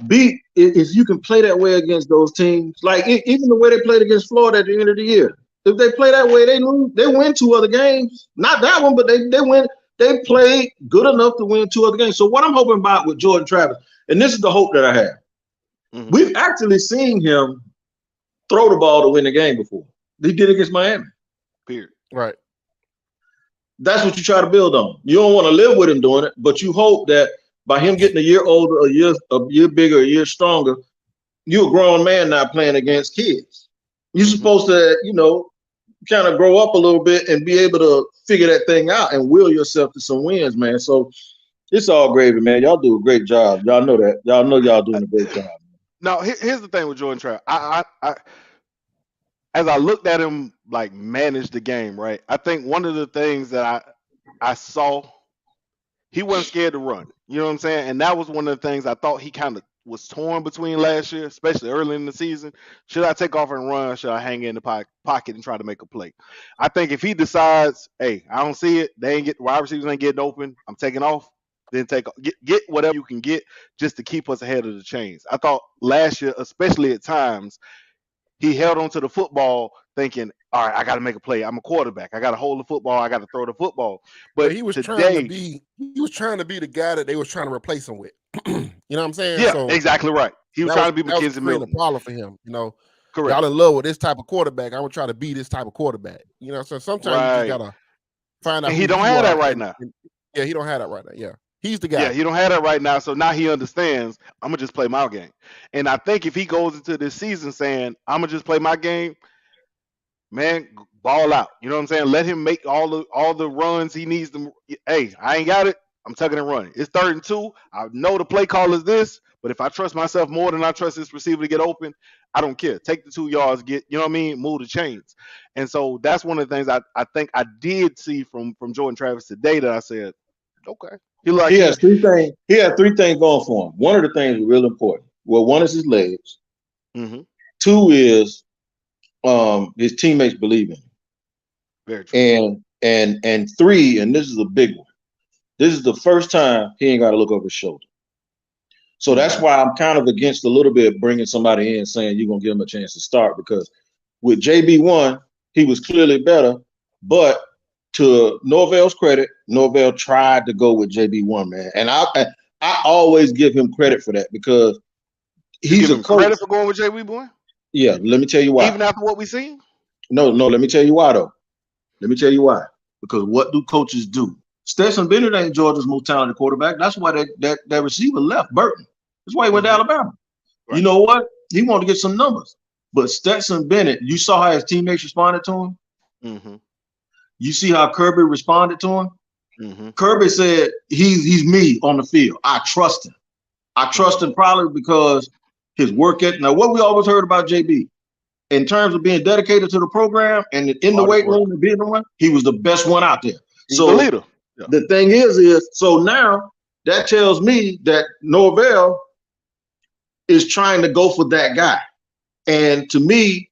if you can play that way against those teams, like even the way they played against Florida at the end of the year. If they play that way, they lose. They win 2 other games. Not that one, but they win. They played good enough to win 2 other games. So what I'm hoping about with Jordan Travis, and this is the hope that I have, we've actually seen him throw the ball to win the game before. He did it against Miami. Period. Right. That's what you try to build on. You don't want to live with him doing it, but you hope that by him getting a year older, a year bigger, a year stronger, you're a grown man now playing against kids. You're supposed to, kind of grow up a little bit and be able to figure that thing out and will yourself to some wins, man. So it's all gravy, man. Y'all do a great job. Y'all know that. Y'all know y'all doing a great job. Now, here's the thing with Jordan Travis. I as I looked at him like manage the game, right? I think one of the things that I saw, he wasn't scared to run. You know what I'm saying? And that was one of the things I thought he kind of was torn between last year, especially early in the season. Should I take off and run? Should I hang in the pocket and try to make a play? I think if he decides, hey, I don't see it, wide receivers ain't getting open, I'm taking off, then get whatever you can get just to keep us ahead of the chains. I thought last year, especially at times, he held on to the football thinking, all right, I got to make a play. I'm a quarterback. I got to hold the football. I got to throw the football. But he was today, trying to be the guy that they was trying to replace him with. You know what I'm saying? Yeah, so exactly right. He was trying to be McKenzie Milton. A problem for him, Correct. Y'all in love with this type of quarterback. I would try to be this type of quarterback. So sometimes you just gotta find out. And he don't have that right now. Yeah, he don't have that right now. Yeah. He's the guy. Yeah, he don't have that right now. So now he understands, I'm going to just play my game. And I think if he goes into this season saying, I'm going to just play my game, man, ball out. You know what I'm saying? Let him make all the runs he needs to. Hey, I ain't got it. I'm tucking and running. It's 3rd and 2. I know the play call is this, but if I trust myself more than I trust this receiver to get open, I don't care. Take the 2 yards, move the chains. And so that's one of the things I think I did see from Jordan Travis today that I said, okay. He has three things. He has three things going for him. One of the things is real important. Well, one is his legs. Mm-hmm. Two is his teammates believe in him. Very true. And three, and this is a big one. This is the first time he ain't got to look over his shoulder. So that's why I'm kind of against a little bit bringing somebody in saying you're gonna give him a chance to start, because with JB1 he was clearly better, but to Norvell's credit, Norvell tried to go with JB1, man, and I always give him credit for that because he's a coach. Credit for going with JB1. Yeah, let me tell you why. Even after what we seen. No, let me tell you why though. Let me tell you why. Because what do coaches do? Stetson Bennett ain't Georgia's most talented quarterback. That's why that receiver left Burton. That's why he went to Alabama. Right. You know what? He wanted to get some numbers. But Stetson Bennett, you saw how his teammates responded to him? Mm-hmm. You see how Kirby responded to him? Mm-hmm. Kirby said, he's me on the field. I trust him. I trust him probably because his work ethic. Now, what we always heard about JB, in terms of being dedicated to the program and in the weight room and being the one, he was the best one out there. He's the leader. Yeah. The thing is so now that tells me that Norvell is trying to go for that guy. And to me,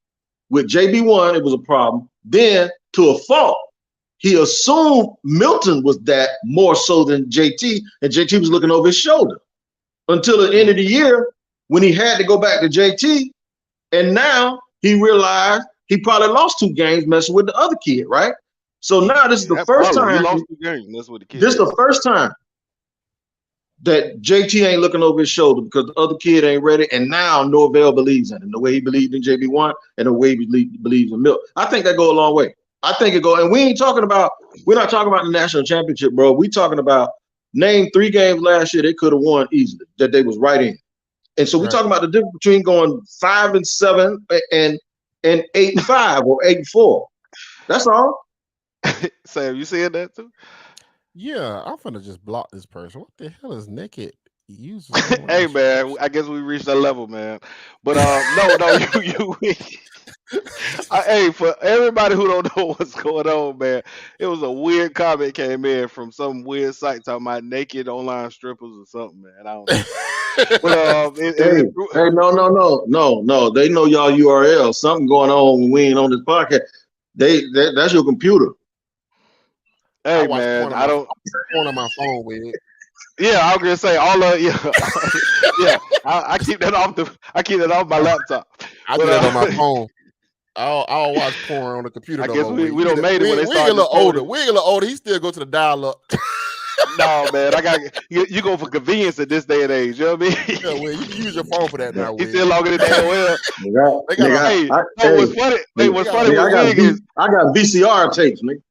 with JB1, it was a problem. Then, to a fault, he assumed Milton was that more so than JT, and JT was looking over his shoulder until the end of the year when he had to go back to JT. And now he realized he probably lost 2 games messing with the other kid, right? So now this is the first time. He lost 2 games messing with the kid. This is the first time that JT ain't looking over his shoulder because the other kid ain't ready, and now Norvell believes in him, the way he believed in JB1 and the way he believes in Milton. I think that go a long way. I think it go, and we're not talking about the national championship, bro. We talking about name 3 games last year they could have won easily that they was right in. And so we're talking about the difference between going 5-7 and 8-5 or 8-4. That's all. Sam, you seeing that too? Yeah, I'm finna just block this person. What the hell is naked users? Hey man, I guess we reached that level, man. But no, you hey, for everybody who don't know what's going on, man, it was a weird comment came in from some weird site talking about naked online strippers or something, man. I don't know. But hey, no. They know y'all URL. Something going on when we ain't on this podcast. That's your computer. Hey man, I don't porn on my phone with it. Yeah, I was gonna say all of yeah. I keep that off my laptop. I do that on my phone. I'll watch porn on the computer. I guess we don't made it when they started. We get a little older. He still go to the dial-up. No, man, I got you go for convenience at this day and age. You know what I mean? Yeah, well, you can use your phone for that now. He's still logging in the AOL. What's funny? What's funny with Wig is I got VCR tapes, nigga.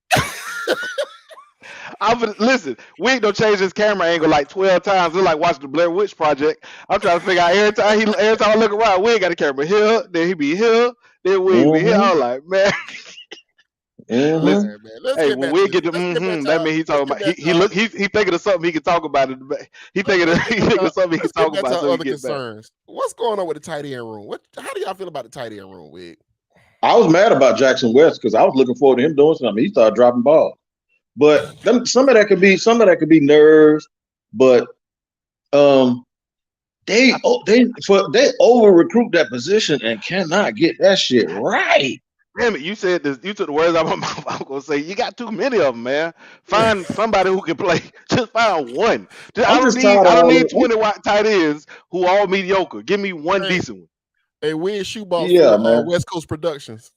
Listen, Wig don't change his camera angle like 12 times. It's like watching the Blair Witch Project. I'm trying to figure out every time I look around, Wig got a camera here, then he be here, then Wig be here. I'm like, man. Listen, hey, when we get to that means he talking about he thinking of something he can talk about it. He thinking of something he can talk about. So other concerns. What's going on with the tight end room? How do y'all feel about the tight end room, Wig? I was mad about Jackson West because I was looking forward to him doing something. He started dropping balls, but some of that could be nerves. But they over recruit that position and cannot get that shit right. Damn it, you said this. You took the words out of my mouth. I'm gonna say you got too many of them, man. Find somebody who can play. Just find one. I don't need 20 tight ends who all mediocre. Give me one decent one. Hey, Wig shoebox for West Coast Productions.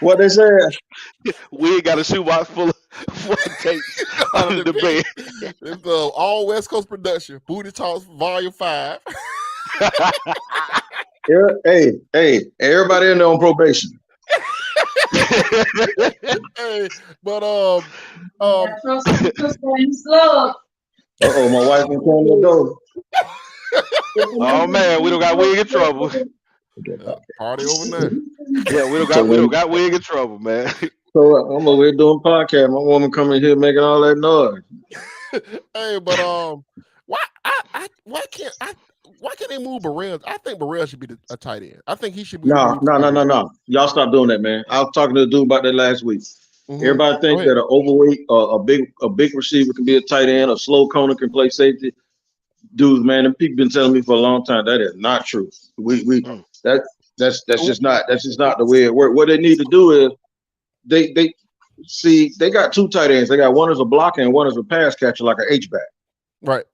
What they said? Wig got a shoebox full of tapes under the bed. It's all West Coast Production. Booty Talks Volume 5. Hey, everybody in there on probation. Hey, but my wife won't come the door. Oh man, we don't got Wig in trouble. Party over there. Yeah, we don't got Wig in trouble, man. So I'm over here doing podcast. My woman coming here making all that noise. Hey, but why can't they move Burrell? I think Burrell should be a tight end. I think he should be. No. Y'all stop doing that, man. I was talking to the dude about that last week. Everybody thinks that an overweight, a big receiver can be a tight end, a slow corner can play safety. Dudes, man, and people been telling me for a long time that is not true. That's just not the way it works. What they need to do is they got two tight ends. They got one as a blocker and one as a pass catcher, like an H-back. Right.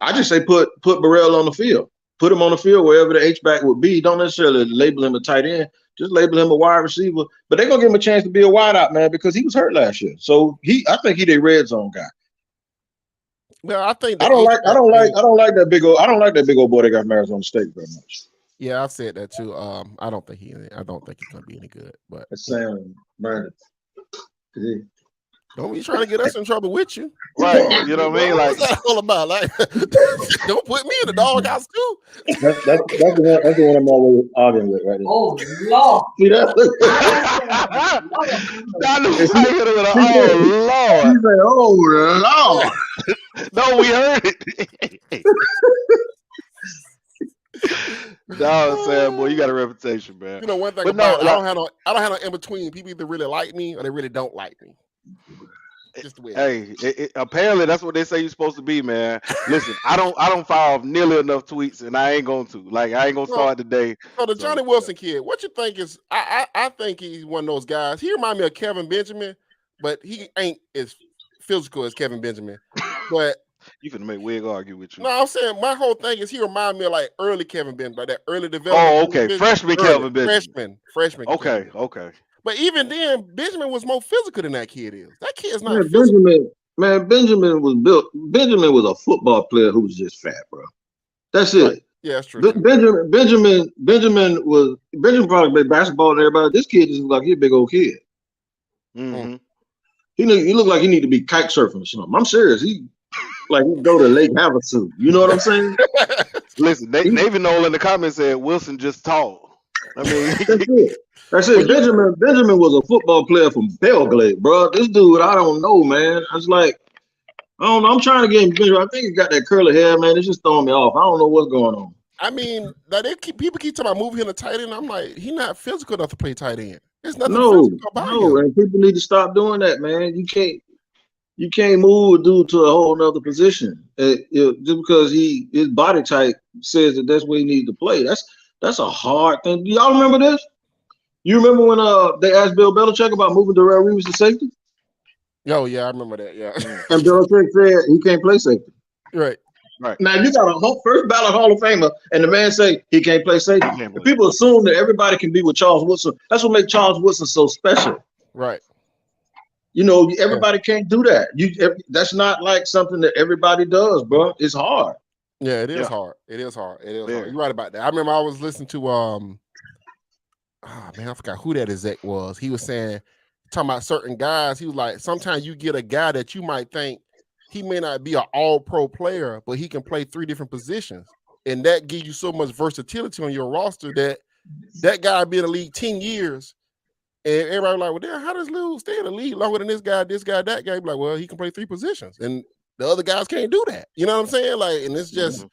I just say put Burrell on the field. Put him on the field wherever the H-back would be. Don't necessarily label him a tight end. Just label him a wide receiver. But they're gonna give him a chance to be a wideout, man, because he was hurt last year. So I think he's a red zone guy. Well, I think I don't like that big old boy that got from Arizona State very much. Yeah, I've said that too. I don't think he's gonna be any good. But that's Sam Brandon. Don't be trying to get us in trouble with you. Right. You know what I mean? Like, what's that all about? Like, don't put me in the doghouse too. That's the one I'm always arguing with right now. Oh Lord. See that? Oh Lord. No, we heard it. No, Sam, boy, you got a reputation, man. You know one thing about it, I don't have no in between. People either really like me or they really don't like me. Just the way. Hey, apparently that's what they say you're supposed to be, man. Listen, I don't fire off nearly enough tweets, and I ain't going to. Like, I ain't gonna start today. So the Johnny Wilson kid, what you think is? I think he's one of those guys. He remind me of Kevin Benjamin, but he ain't as physical as Kevin Benjamin. But you finna make Wig argue with you. No, I'm saying my whole thing is he remind me of like early Kevin Benjamin, like that early development. Oh, okay, freshman Kevin Benjamin. Freshman. Okay, okay. But even then, Benjamin was more physical than that kid is. That kid's not physical. Benjamin was built. Benjamin was a football player who was just fat, bro. That's it. Right. Yeah, that's true. Benjamin probably played basketball and everybody. This kid just look like he's a big old kid. Mm-hmm. He look like he need to be kite surfing or something. I'm serious. He like he go to Lake Havasu. You know what I'm saying? Listen, Navy Noel in the comments said Wilson just tall. I mean, that's it. Benjamin was a football player from Belgrade, bro. This dude, I don't know, man. I was like, I don't know. I'm trying to get him. I think he got that curly hair, man. It's just throwing me off. I don't know what's going on. I mean, people keep talking about moving him to tight end. I'm like, he's not physical enough to play tight end. There's nothing physical about him. And people need to stop doing that, man. You can't move a dude to a whole nother position just because his body type says that's where he needs to play. That's a hard thing. Do y'all remember this? You remember when they asked Bill Belichick about moving Darrelle Reeves to safety? Oh yeah, I remember that. Yeah. And Belichick said he can't play safety. Right. Now you got a first ballot Hall of Famer, and the man say he can't play safety. And people assume that everybody can be with Charles Woodson. That's what makes Charles Woodson so special. Right. You know, everybody can't do that. That's not like something that everybody does, bro. It's hard. Yeah, it is hard. It is hard. You're right about that. I remember I was listening to I forgot who that exec was. He was talking about certain guys. He was like, sometimes you get a guy that you might think he may not be an all-pro player, but he can play 3 different positions. And that gives you so much versatility on your roster that guy be in the league 10 years. And everybody like, well, damn, how does Lou stay in the league longer than this guy, that guy? Be like, well, he can play 3 positions. And the other guys can't do that. You know what I'm saying? Like, and it's just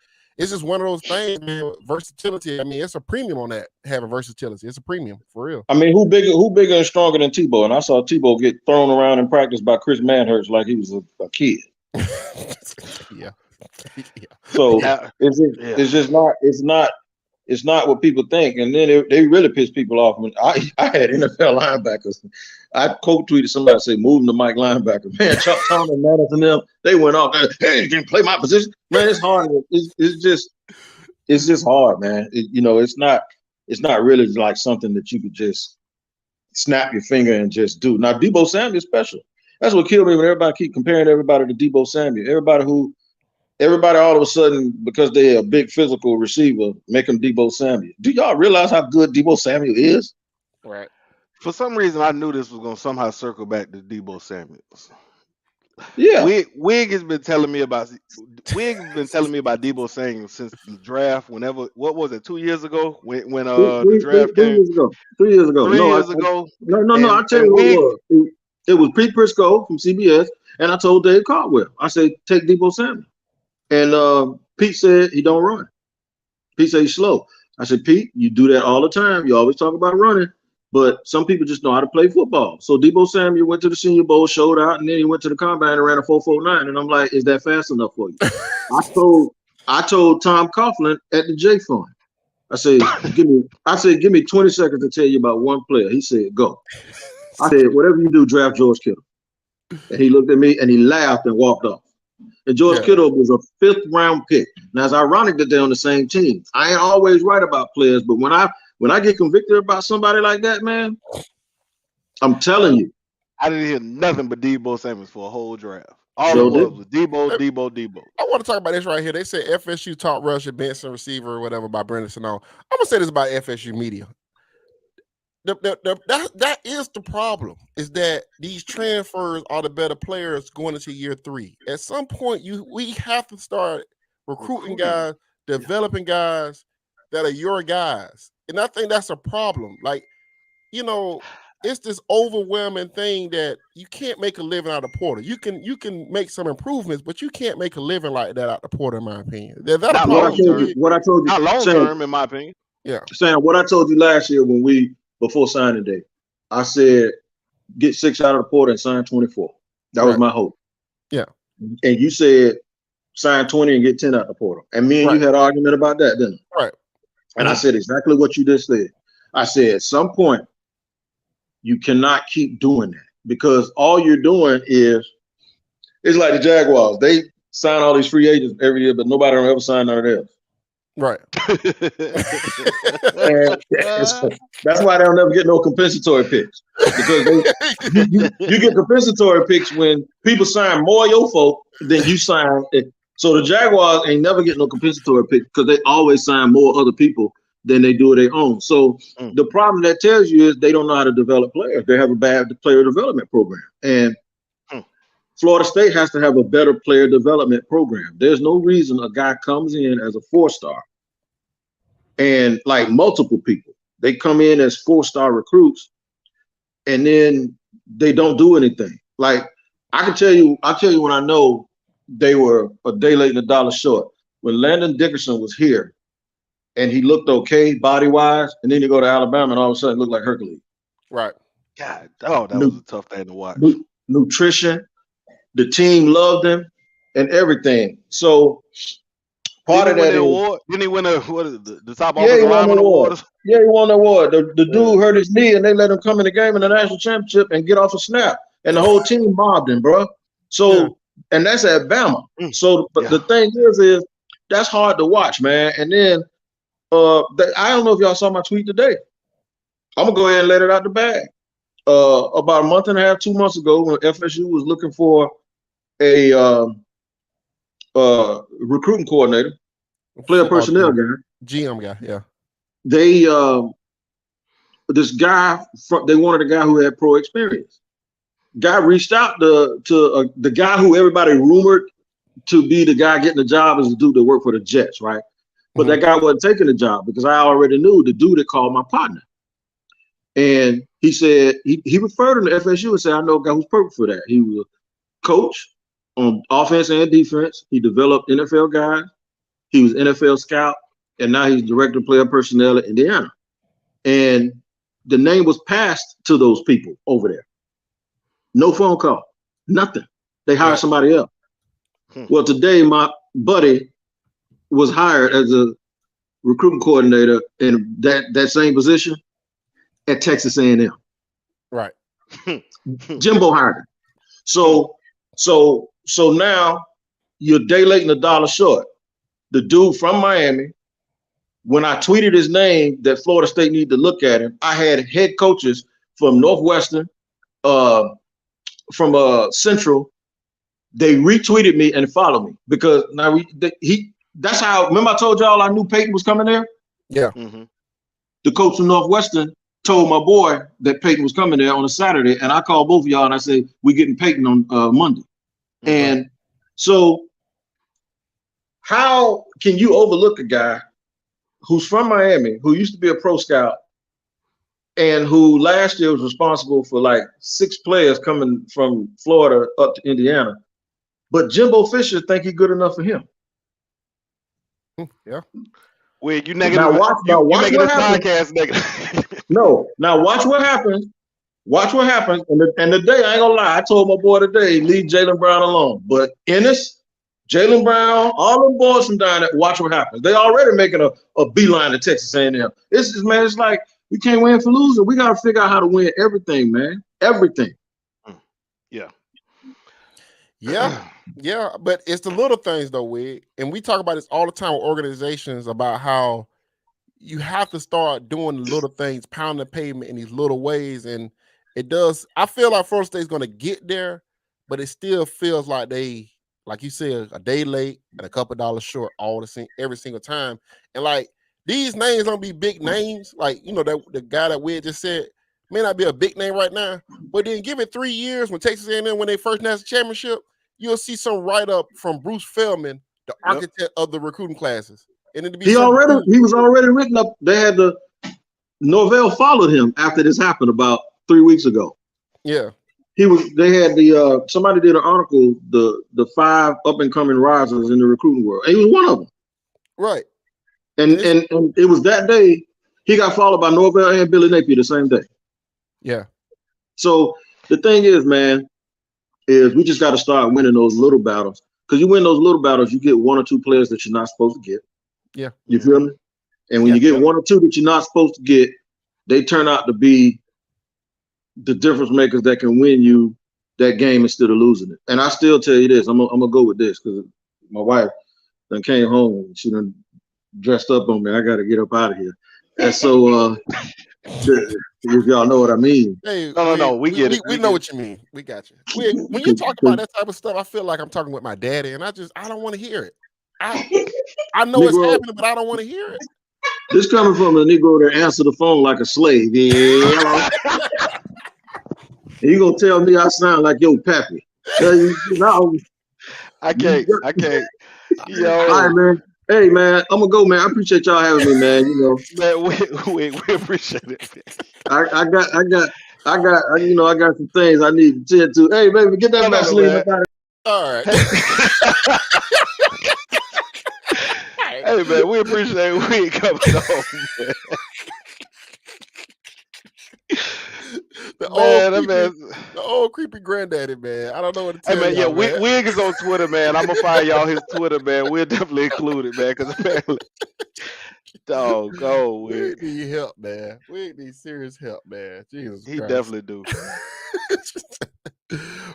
one of those things, man. Versatility. I mean, it's a premium on that, having versatility. It's a premium for real. I mean, who bigger and stronger than Tebow? And I saw Tebow get thrown around in practice by Chris Manhurst like he was a kid. Yeah. So it's not what people think, and then they really piss people off. When I had NFL linebackers, I quote tweeted somebody say moving to Mike linebacker. Man, Chuck Thomas and Madison and them, they went off. Hey, you can play my position. Man, it's hard. It's just hard, man. It's not really like something that you could just snap your finger and just do. Now, Deebo Samuel is special. That's what killed me when everybody keep comparing everybody to Deebo Samuel. Everybody all of a sudden, because they're a big physical receiver, make him Deebo Samuel. Do y'all realize how good Deebo Samuel is? Right. For some reason, I knew this was going to somehow circle back to Deebo Samuel. Yeah. Wig has been telling me about Deebo Samuel since the draft. Whenever, what was it, 2 years ago when the draft came? 3 years ago. 3 years ago. No. I tell you what it was. It was Pete Prisco from CBS, and I told Dave Caldwell. I said, take Deebo Samuel. And Pete said he don't run. Pete said he's slow. I said, Pete, you do that all the time. You always talk about running, but some people just know how to play football. So Debo Samuel went to the Senior Bowl, showed out, and then he went to the combine and ran a 4.49. And I'm like, is that fast enough for you? I told Tom Coughlin at the J Fund. I said, give me 20 seconds to tell you about one player. He said, go. I said, whatever you do, draft George Kittle. And he looked at me and he laughed and walked off. And George Kittle was a 5th round pick. Now it's ironic that they're on the same team. I ain't always right about players, but when I get convicted about somebody like that, man, I'm telling you. I didn't hear nothing but Debo Samuels for a whole draft. All it was Debo. I want to talk about this right here. They said FSU top rusher, Benson receiver, or whatever by Brendan Sano. I'm gonna say this about FSU media. That is the problem. Is that these transfers are the better players going into year 3. At some point, we have to start recruiting guys, developing guys that are your guys, and I think that's a problem. Like, you know. It's this overwhelming thing that you can't make a living out of portal. You can make some improvements, but you can't make a living like that out of portal, in my opinion. What I told you, not long term, in my opinion. Yeah, Sam, what I told you last year before signing day, I said get 6 out of the portal and sign 24. That was my hope. Yeah, and you said sign 20 and get 10 out the portal, and me and you had an argument about that, didn't we? Right. And I said exactly what you just said. I said at some point, you cannot keep doing that because all you're doing it's like the Jaguars. They sign all these free agents every year, but nobody don't ever sign none of theirs. Right. That's why they don't ever get no compensatory picks because you get compensatory picks when people sign more of your folk than you sign. So the Jaguars ain't never get no compensatory picks because they always sign more other people than they do their own. So the problem that tells you is they don't know how to develop players. They have a bad player development program. And Florida State has to have a better player development program. There's no reason a guy comes in as a 4-star and like multiple people, they come in as 4-star recruits and then they don't do anything. Like I'll tell you when I know they were a day late and a dollar short. When Landon Dickerson was here, and he looked okay body-wise, and then you go to Alabama, and all of a sudden look like Hercules. Right. God, that was a tough thing to watch. Nutrition, the team loved him, and everything. So part of that award. Didn't he win the top offensive lineman award? Yeah, he won the award. The dude hurt his knee, and they let him come in the game in the national championship and get off a snap, and the whole team mobbed him, bro. So, and that's at Bama. So, but the thing is that's hard to watch, man. And then. I don't know if y'all saw my tweet today. I'm gonna go ahead and let it out the bag. About a month and a half, 2 months ago, when FSU was looking for a recruiting coordinator, player personnel guy, GM guy, yeah. They this guy they wanted a guy who had pro experience. Guy reached out to the guy who everybody rumored to be the guy getting the job is the dude that worked for the Jets, right? But that guy wasn't taking the job because I already knew the dude that called my partner. And he said, he referred him to FSU and said, I know a guy who's perfect for that. He was a coach on offense and defense. He developed NFL guys. He was NFL scout. And now he's director of player personnel at Indiana. And the name was passed to those people over there. No phone call, nothing. They hired somebody else. Well, today my buddy was hired as a recruiting coordinator in that same position at Texas A&M. Right. Jimbo hired him. So now you're a day late and a dollar short. The dude from Miami, when I tweeted his name that Florida State needed to look at him, I had head coaches from Northwestern, from Central. They retweeted me and followed me because now that's how, remember I told y'all I knew Peyton was coming there? Yeah. The coach from Northwestern told my boy that Peyton was coming there on a Saturday, and I called both of y'all and I said, we're getting Peyton on Monday. And so how can you overlook a guy who's from Miami, who used to be a pro scout, and who last year was responsible for like 6 players coming from Florida up to Indiana, but Jimbo Fisher think he's good enough for him? Yeah. Wait, you negative? You making this podcast negative? No. Now watch what happens. Watch what happens. And today, I ain't gonna lie, I told my boy today, leave Jaylen Brown alone. But Ennis, Jaylen Brown, all them boys from down there, watch what happens. They already making a beeline to Texas A&M. Man, it's like we can't win for losing. We gotta figure out how to win everything, man. Everything. Yeah. Yeah, but it's the little things though, Wig. And we talk about this all the time with organizations about how you have to start doing the little things, pounding the pavement in these little ways. And it does. I feel like Florida State's going to get there, but it still feels like they, like you said, a day late and a couple dollars short every single time. And like these names don't be big names. Like, you know, that the guy that we just said may not be a big name right now, but then give it 3 years when Texas A&M when they first national championship, you'll see some write up from Bruce Feldman, the architect of the recruiting classes. And it'd be he was already written up. They had Norvell followed him after this happened about 3 weeks ago. Yeah. They had somebody did an article, the 5 up and coming risers in the recruiting world. And he was one of them. Right. And it was that day he got followed by Norvell and Billy Napier the same day. Yeah. So the thing is, man, is we just got to start winning those little battles. Because you win those little battles, you get 1 or 2 players that you're not supposed to get. Yeah. You feel me? And when you get 1 or 2 that you're not supposed to get, they turn out to be the difference makers that can win you that game instead of losing it. And I still tell you this, I'm gonna go with this because my wife then came home and she done dressed up on me. I got to get up out of here. And so, if y'all know what I mean. Hey, no, we get it. We know what you mean. We got you. When you talk about that type of stuff, I feel like I'm talking with my daddy, and I don't want to hear it. I know Negro, it's happening, but I don't want to hear it. This coming from a Negro that answer the phone like a slave. Yeah. You gonna tell me I sound like your pappy? I can't. Yo. All right, man. Hey, man, I'm gonna go, man. I appreciate y'all having me, man. You know, man, we appreciate it. I got some things I need to tend to. Hey, baby, get that Vaseline up out of. All right. Hey, man, we appreciate we coming home, man. The old creepy granddaddy, man. I don't know what to tell you. Hey, man, Wig is on Twitter, man. I'm gonna find y'all his Twitter, man. We'll definitely include it, man, because apparently, we need help, man. We need serious help, man. Jesus Christ. He definitely do.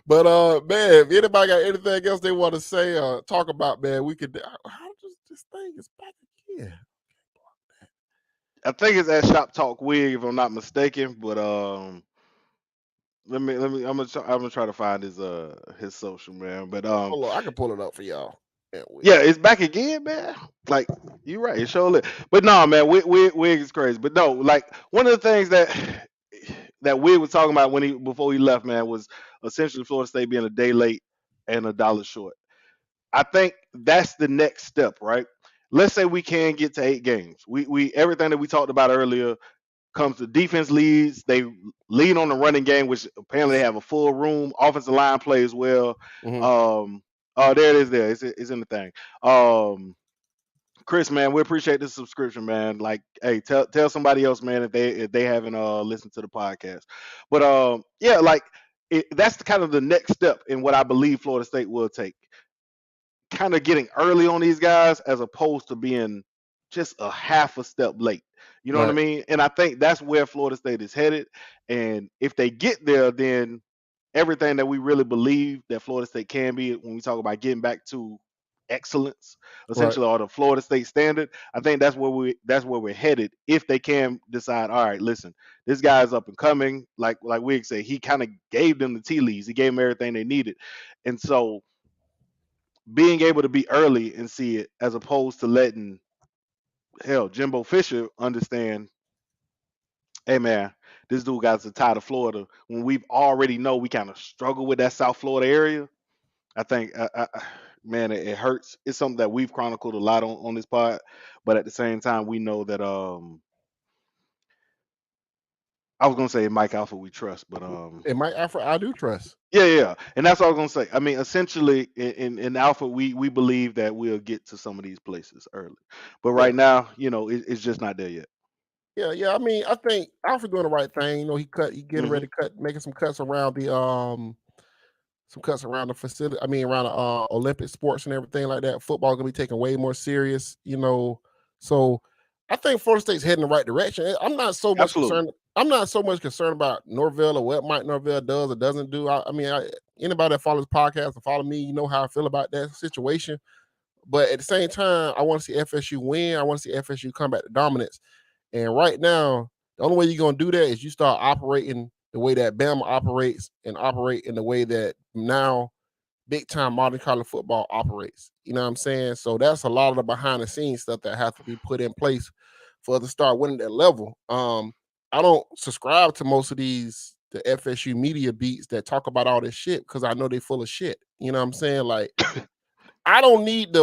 But man, if anybody got anything else they want to say or talk about, man, we could. How does this thing is back again? I think it's at Shop Talk Wig, if I'm not mistaken. But let me. I'm gonna try to find his social, man. But hold on, I can pull it up for y'all. Yeah, it's back again, man. Like you're right, it's sure lit. But no, man, Wig is crazy. But no, like one of the things that Wig was talking about before he left, man, was essentially Florida State being a day late and $1 short. I think that's the next step, right? Let's say we can get to 8 games. We everything that we talked about earlier comes to defense leads. They lead on the running game, which apparently they have a full room. Offensive line plays well. Mm-hmm. Oh, there it is. There it's in the thing. Chris, man, we appreciate this subscription, man. Like, hey, tell somebody else, man, if they haven't listened to the podcast. But yeah, like that's kind of the next step in what I believe Florida State will take. Kind of getting early on these guys as opposed to being just a half a step late. You know what I mean? And I think that's where Florida State is headed. And if they get there, then everything that we really believe that Florida State can be when we talk about getting back to excellence, essentially, or the Florida State standard, I think that's where we're headed. If they can decide, all right, listen, this guy's up and coming, like Wig said, he kind of gave them the tea leaves. He gave them everything they needed. And so being able to be early and see it as opposed to letting Jimbo Fisher understand, hey man, this dude got the tie to Florida when we've already know we kind of struggle with that South Florida area. I think man, it hurts. It's something that we've chronicled a lot on this pod, but at the same time we know that I was gonna say Mike Alpha we trust, but in Mike Alpha I do trust. Yeah, and that's what I was gonna say. I mean, essentially, in Alpha, we believe that we'll get to some of these places early, but right now, it's just not there yet. Yeah. I mean, I think Alfred doing the right thing. You know, he getting ready Mm-hmm. to making some cuts around the facility. I mean, around the Olympic sports and everything like that. Football gonna be taken way more serious. You know, so I think Florida State's heading in the right direction. I'm not so much Absolutely. concerned. I'm not so much concerned about Norvell or what Mike Norvell does or doesn't do. Anybody that follows the podcast and follow me, you know how I feel about that situation. But at the same time, I want to see FSU win. I want to see FSU come back to dominance. And right now, the only way you're gonna do that is you start operating the way that Bama operates and operate in the way that now big time modern college football operates. You know what I'm saying? So that's a lot of the behind the scenes stuff that has to be put in place for us to start winning that level. I don't subscribe to most of the FSU media beats that talk about all this shit because I know they full of shit. You know what I'm saying? Like, I don't need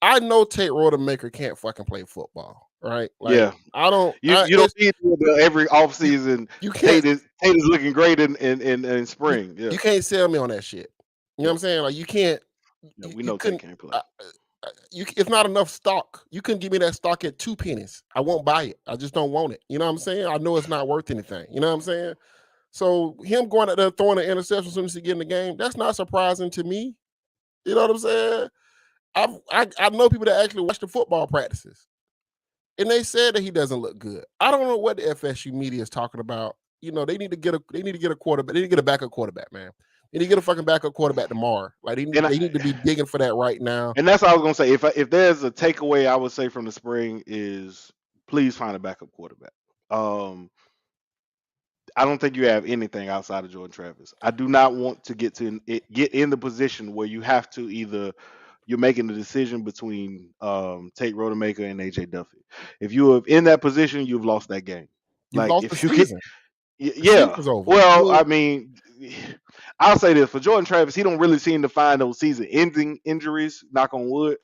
I know Tate Rodemaker can't fucking play football, right? Like, Yeah. I don't. You don't need to every offseason. You can't. Tate is looking great in spring. Yeah. You can't sell me on that shit. You know what I'm saying? Like, you can't. Yeah, we You know Tate couldn't. can't play. It's not enough stock. You couldn't give me that stock at 2 pennies. I won't buy it. I just don't want it. You know what I'm saying? I know it's not worth anything. You know what I'm saying? So him going out there throwing an interception as soon as he get in the game, that's not surprising to me. You know what I'm saying? I know people that actually watch the football practices, and they said that he doesn't look good. I don't know what the FSU media is talking about. You know, they need to get a quarterback. They need to get a backup quarterback, man. They need to get a fucking backup quarterback tomorrow. Like, they need to be digging for that right now. And that's what I was gonna say. If there's a takeaway, I would say from the spring is please find a backup quarterback. I don't think you have anything outside of Jordan Travis. I do not want to get in the position where you have to either you're making the decision between Tate Rodemaker and AJ Duffy. If you are in that position, you've lost that game. You've Like lost if the you season. yeah. Season's over. Well, I mean, I'll say this for Jordan Travis, he don't really seem to find those season-ending injuries. Knock on wood,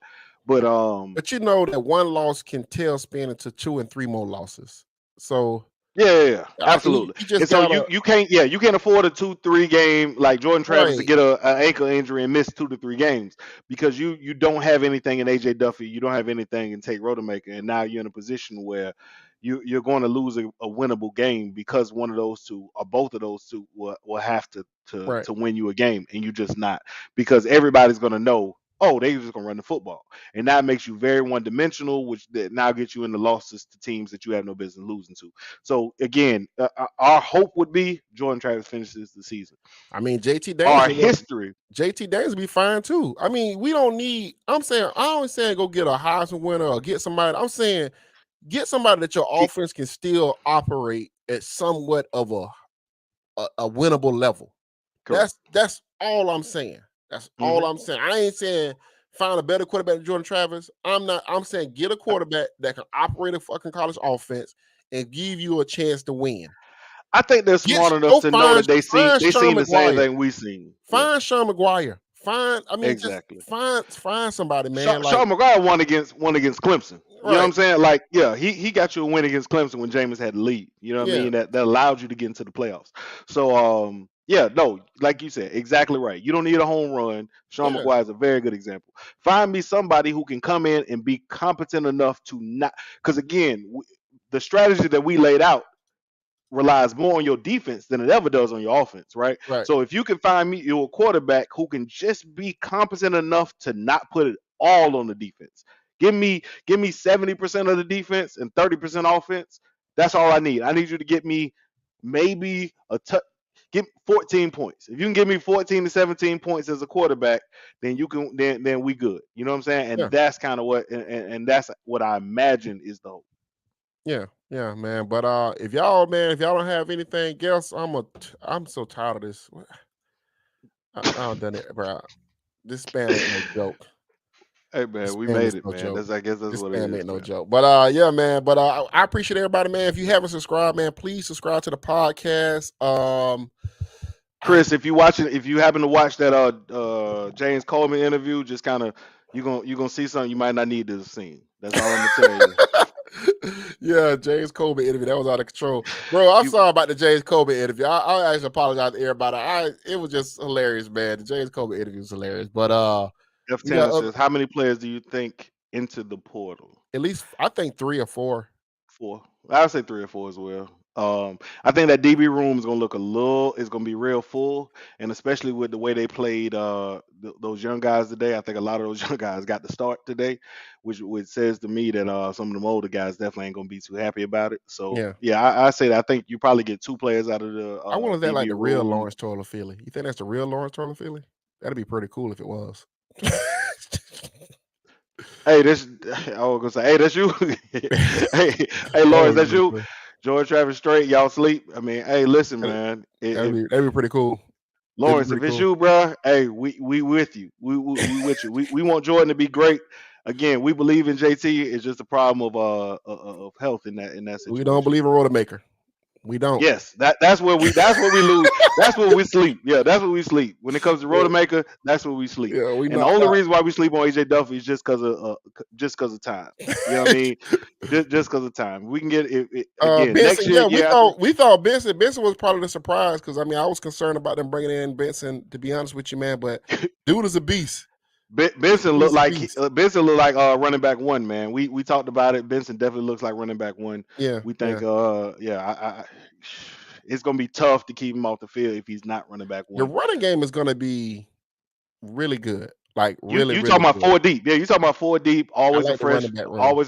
but you know that one loss can tailspin into 2 and 3 more losses. So yeah, absolutely. you just and so gotta, you can't afford a 2-3 game like Jordan Travis to right. get an ankle injury and miss 2 to 3 games because you don't have anything in AJ Duffy, you don't have anything in Tate Rodemaker, and now you're in a position where you're going to lose a winnable game because one of those two or both of those two will have Right. to win you a game, and you just not because everybody's going to know. Oh, they just gonna run the football, and that makes you very one-dimensional, which that now gets you into losses to teams that you have no business losing to. So again, our hope would be Jordan Travis finishes the season. I mean, JT Our Daniels. history. JT Daniels be fine too. I mean, we don't need. I don't saying go get a Heisman winner or get somebody. I'm saying get somebody that your offense can still operate at somewhat of a winnable level. Correct. That's all I'm saying. That's all I'm saying. I ain't saying find a better quarterback than Jordan Travis. I'm saying get a quarterback that can operate a fucking college offense and give you a chance to win. I think they're smart enough to know that they seen the same thing we seen. Find Sean McGuire. Exactly. Just find somebody, man. Sean McGuire won against Clemson. You know what I'm saying? Like, yeah, he got you a win against Clemson when Jameis had the lead. You know what I mean? That allowed you to get into the playoffs. So yeah, no, like you said, exactly right. You don't need a home run. Sean McGuire is a very good example. Find me somebody who can come in and be competent enough to not, because again, the strategy that we laid out relies more on your defense than it ever does on your offense, right? So if you can find me your quarterback who can just be competent enough to not put it all on the defense. Give me 70% of the defense and 30% offense. That's all I need. I need you to get me maybe get 14 points. If you can give me 14 to 17 points as a quarterback, then you can then we good. You know what I'm saying? And that's kind of what and that's what I imagine is the hope. Yeah, man. But if y'all don't have anything else, I'm so tired of this. I done it, bro. This spam ain't no joke. Hey man, we made it, man. I guess that's what it is. Ain't no joke. But yeah, man. But I appreciate everybody, man. If you haven't subscribed, man, please subscribe to the podcast. Chris, if you happen to watch that James Coleman interview, just kind of you're gonna see something you might not need to have seen. That's all I'm gonna tell you. Yeah, James Coleman interview, that was out of control, bro. I'm sorry about the James Coleman interview. I actually apologize to everybody. It was just hilarious, man. The James Coleman interview was hilarious. But F. Tanner says, how many players do you think into the portal? At least I think 3 or 4. 4. I would say 3 or 4 as well. I think that DB room is gonna it's gonna be real full, and especially with the way they played those young guys today. I think a lot of those young guys got the start today, which says to me that some of them older guys definitely ain't gonna be too happy about it. So Yeah. yeah, I say that I think you probably get 2 players out of the I wonder if that like DB the real room. Lawrence Taylor Philly. You think that's the real Lawrence Taylor Philly? That'd be pretty cool if it was. Hey, this I was gonna say, hey, that's you. Hey, Lawrence, that's you. George Travis Strait, y'all sleep. I mean, hey, listen, man. That'd be pretty cool. Lawrence, if it's you, bro, hey, we with you. We with you. We want Jordan to be great. Again, we believe in JT. It's just a problem of health in that situation. We don't believe in Rodemaker. We don't. Yes, that's where we lose. That's where we sleep. Yeah, that's where we sleep. When it comes to Rodemaker, that's where we sleep. Yeah, and the only reason why we sleep on AJ Duffy is just because of time. You know what I mean? just because of time. We can get it again Benson, next year. We thought Benson was probably the surprise because I mean I was concerned about them bringing in Benson. To be honest with you, man, but dude is a beast. Benson looked like running back 1, man. We talked about it. Benson definitely looks like running back 1. Yeah, we think it's gonna be tough to keep him off the field if he's not running back 1. The running game is gonna be really good. Like really, you talking about 4 deep? Yeah, you talking about 4 deep. Always like a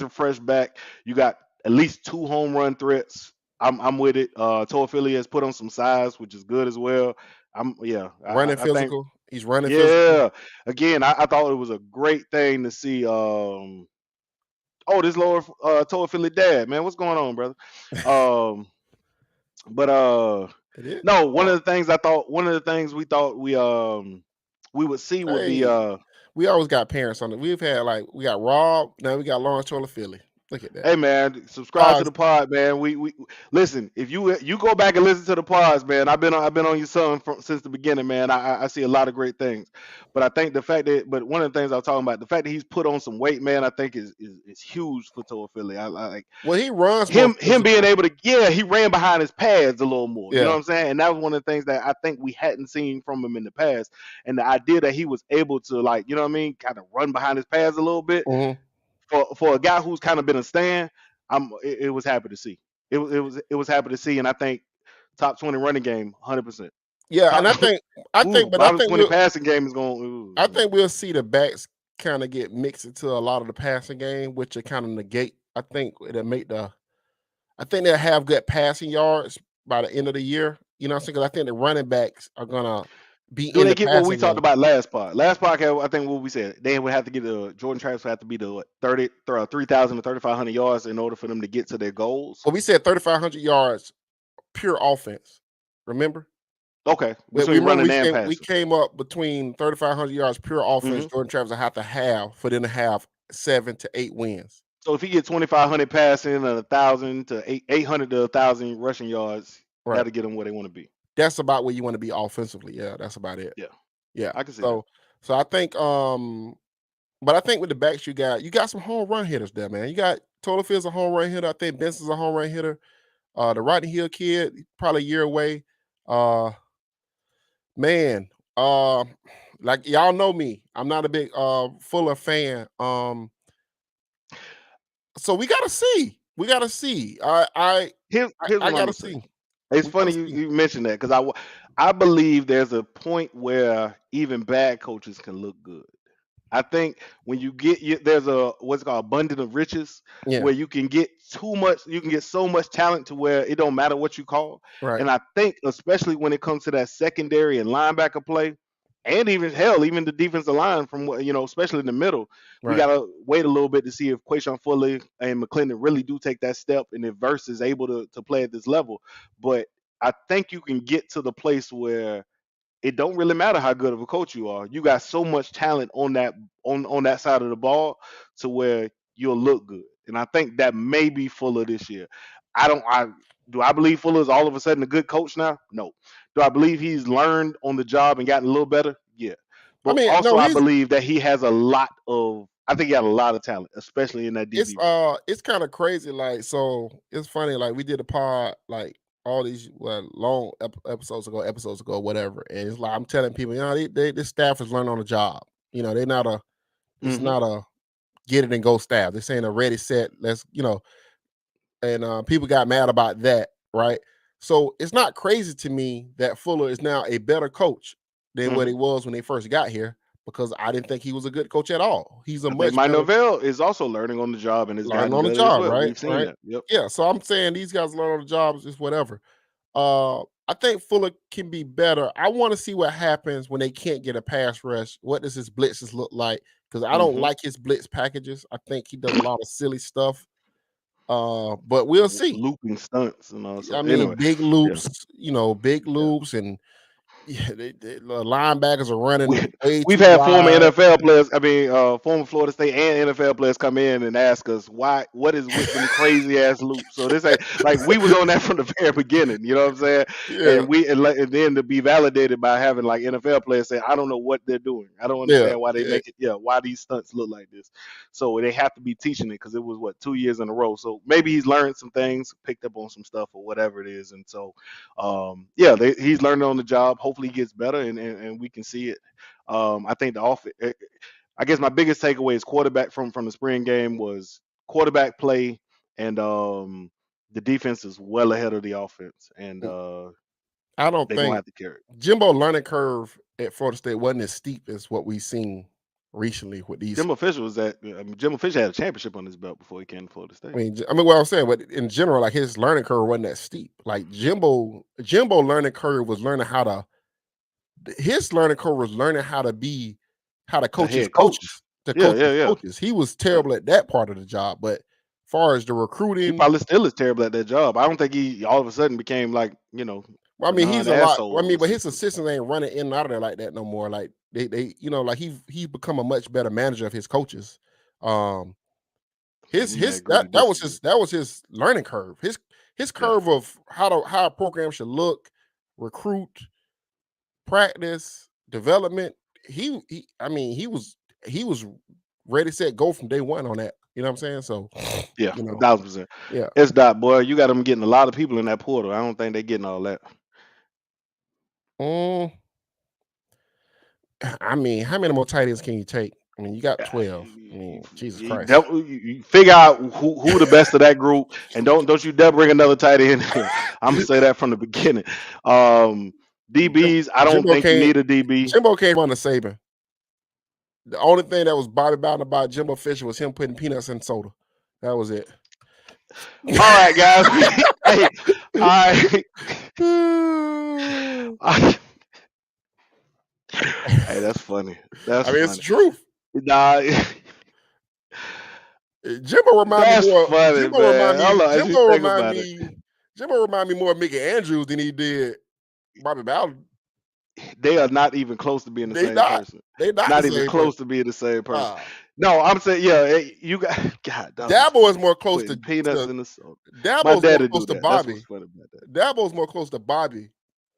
fresh back. You got at least 2 home run threats. I'm with it. Toa Philly has put on some size, which is good as well. Running physical. He's running physical. Yeah. Again, I thought it was a great thing to see. This lower Toa Philly dad, man. What's going on, brother? No, one of the things we thought we would see would be we always got parents on it. We've had we got Rob, now we got Lawrence Taylor Philly. Look at that. Hey man, subscribe to the pod, man. We listen. If you go back and listen to the pods, man, I've been on your son since the beginning, man. I see a lot of great things, but I think but one of the things I was talking about, the fact that he's put on some weight, man, I think is huge for Toa Philly. I like. Well, he runs him being able to. Yeah, he ran behind his pads a little more. Yeah. You know what I'm saying? And that was one of the things that I think we hadn't seen from him in the past. And the idea that he was able to you know what I mean, kind of run behind his pads a little bit. Mm-hmm. For a guy who's kind of been a stand, it was happy to see. It was happy to see, and I think top 20 running game, 100%. Yeah, and I think 20 passing game is going. I think we'll see the backs kind of get mixed into a lot of the passing game, which will kind of negate. I think it'll make I think they'll have good passing yards by the end of the year. You know what I'm saying? Because I think the running backs are gonna be Do in they the get passing what we talked game. about last podcast? I think what we said, they would have to get Jordan Travis would have to be the 3,000 to 3,500 yards in order for them to get to their goals. Well, we said 3,500 yards pure offense. Remember? Okay. We came up between 3,500 yards pure offense. Jordan Travis will have to have for them to have 7 to 8 wins. So if he get 2,500 passing and 1,000 to 800 to 1,000 rushing yards, that'll get them where they want to be. That's about where you want to be offensively. Yeah, that's about it. Yeah. I can see that. So I think but I think with the backs you got some home run hitters there, man. You got Tolafield's a home run hitter. I think Benson's a home run hitter. The Rodney Hill kid, probably a year away. Man, like y'all know me. I'm not a big Fuller fan. So we gotta see. We gotta see. I gotta see. It's funny you mentioned that because I believe there's a point where even bad coaches can look good. I think when you there's what's called abundance of riches, where you can get too much, you can get so much talent to where it don't matter what you call. Right. And I think especially when it comes to that secondary and linebacker play, and even the defensive line from especially in the middle, we gotta wait a little bit to see if Quayshawn Fuller and McClendon really do take that step, and if Verse is able to play at this level. But I think you can get to the place where it don't really matter how good of a coach you are. You got so much talent on that side of the ball to where you'll look good. And I think that may be Fuller this year. Do I believe Fuller is all of a sudden a good coach now? No. Do I believe he's learned on the job and gotten a little better? Yeah. But I believe that he has I think he had a lot of talent, especially in that DB. It's kind of crazy. So it's funny. We did a pod all these long episodes ago, whatever. And it's I'm telling people, this staff is learning on the job. They're not it's not a get it and go staff. This ain't a ready set. Let's, and people got mad about that, right? So it's not crazy to me that Fuller is now a better coach than what he was when they first got here, because I didn't think he was a good coach at all. He's a I think much Mike better Norvell is also learning on the job and has learning gotten on the better as job, well. right? We've seen Right. that. Yep. Yeah. So I'm saying these guys learn on the jobs, just whatever. I think Fuller can be better. I want to see what happens when they can't get a pass rush. What does his blitzes look like? Because I don't like his blitz packages. I think he does a lot of silly stuff. But we'll see. Looping stunts and all. So I mean, anyway, big loops, big loops, and the linebackers are running way we've too had former wide. NFL players, former Florida State and NFL players come in and ask us what is with them crazy ass loops. So this ain't like we was on that from the very beginning, you know what I'm saying? Yeah, And then to be validated by having like NFL players say, I don't know what they're doing. I don't understand why they make it. Yeah, why these stunts look like this. So they have to be teaching it because it was 2 years in a row. So maybe he's learned some things, picked up on some stuff or whatever it is, and so he's learning on the job. Hopefully he gets better and we can see it. I think the offense. I guess my biggest takeaway is quarterback from the spring game was quarterback play, and the defense is well ahead of the offense, and I don't they're gonna think have to carry it. Jimbo learning curve at Florida State wasn't as steep as what we've seen recently with these. Jimbo Fisher Jimbo Fisher had a championship on his belt before he came to Florida State. I mean, what I was saying, but in general, like his learning curve wasn't that steep. Like Jimbo learning curve was learning how to. His learning curve was learning how to coach his head coach. coaches. To Yeah, coach yeah, his yeah. coaches. He was terrible at that part of the job, but as far as the He recruiting, probably still is terrible at that job. I don't think he all of a sudden became like well, I mean, he's a lot. non-asshole I mean, but his assistant. assistants ain't running in and out of there like that no more. Like they like he's become a much better manager of his coaches. We may agree to That was his learning curve. His curve of how a program should look, recruit, practice, development. He was ready, set, go from day one on that. You know what I'm saying? So yeah, 1,000%. Yeah. It's Dot, boy. You got them getting a lot of people in that portal. I don't think they're getting all that. I mean, how many more tight ends can you take? I mean, you got 12. I mean, Jesus Christ. You figure out who the best of that group, and don't you dare bring another tight end in. I'm gonna say that from the beginning. DBs, I don't think you need a DB. Jimbo came on the Saban. The only thing that was Bobby Bowden about Jimbo Fisher was him putting peanuts in soda. That was it. All right, guys. Hey, all right. Hey, that's funny. That's funny. It's the truth. Nah. Jimbo remind me more. Funny, Jimbo remind me more of Mickey Andrews than he did Bobby Bowden. They are not even close to being the same person. They're not even close to being the same person. No, I'm saying, you got God. Dabo is more close to peanuts in the soda. Dabo's more close to Bobby. Dabo's more close to Bobby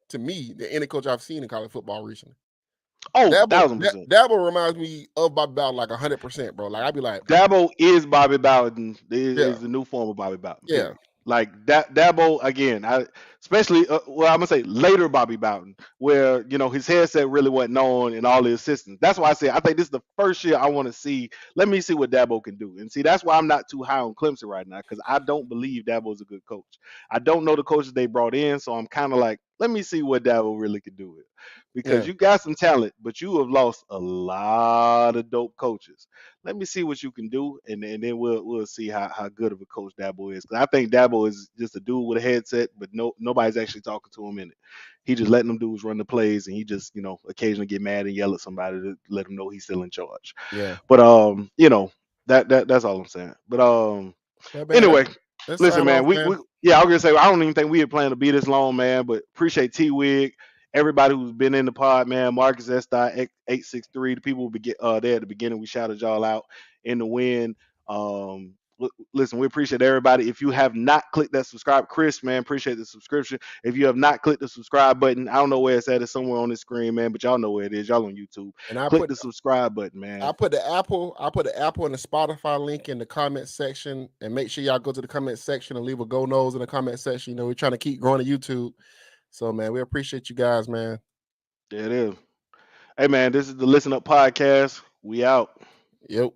to me than any coach I've seen in college football recently. Oh, 1,000%. Dabo reminds me of Bobby Bowden like 100%, bro. Like I'd be like, Dabo is Bobby Bowden. Is the new form of Bobby Bowden. Yeah. Like Dabo again, especially I'm gonna say later Bobby Bowden, where his headset really wasn't on and all the assistants. That's why I say I think this is the first year I want to see. Let me see what Dabo can do, and see that's why I'm not too high on Clemson right now, because I don't believe Dabo is a good coach. I don't know the coaches they brought in, so I'm kind of like, let me see what Dabo really can do with, because you got some talent, but you have lost a lot of dope coaches. Let me see what you can do, and then we'll see how good of a coach Dabo is. Because I think Dabo is just a dude with a headset, but nobody's actually talking to him in it. He just letting them dudes run the plays, and he just occasionally get mad and yell at somebody to let him know he's still in charge. Yeah. But that's all I'm saying. But anyway, listen, man. I was gonna say I don't even think we had planned to be this long, man. But appreciate T-Wig. Everybody who's been in the pod, man, Marcus S. 863, the people there at the beginning, we shouted y'all out in the win. Listen, we appreciate everybody. If you have not clicked that subscribe, Chris, man, appreciate the subscription. If you have not clicked the subscribe button, I don't know where it's at. It's somewhere on the screen, man, but y'all know where it is. Y'all on YouTube. And click the subscribe button, man. I put the Apple and the Spotify link in the comment section, and make sure y'all go to the comment section and leave a go nose in the comment section. We're trying to keep growing the YouTube. So, man, we appreciate you guys, man. There it is. Hey, man, this is the Listen Up Podcast. We out. Yep.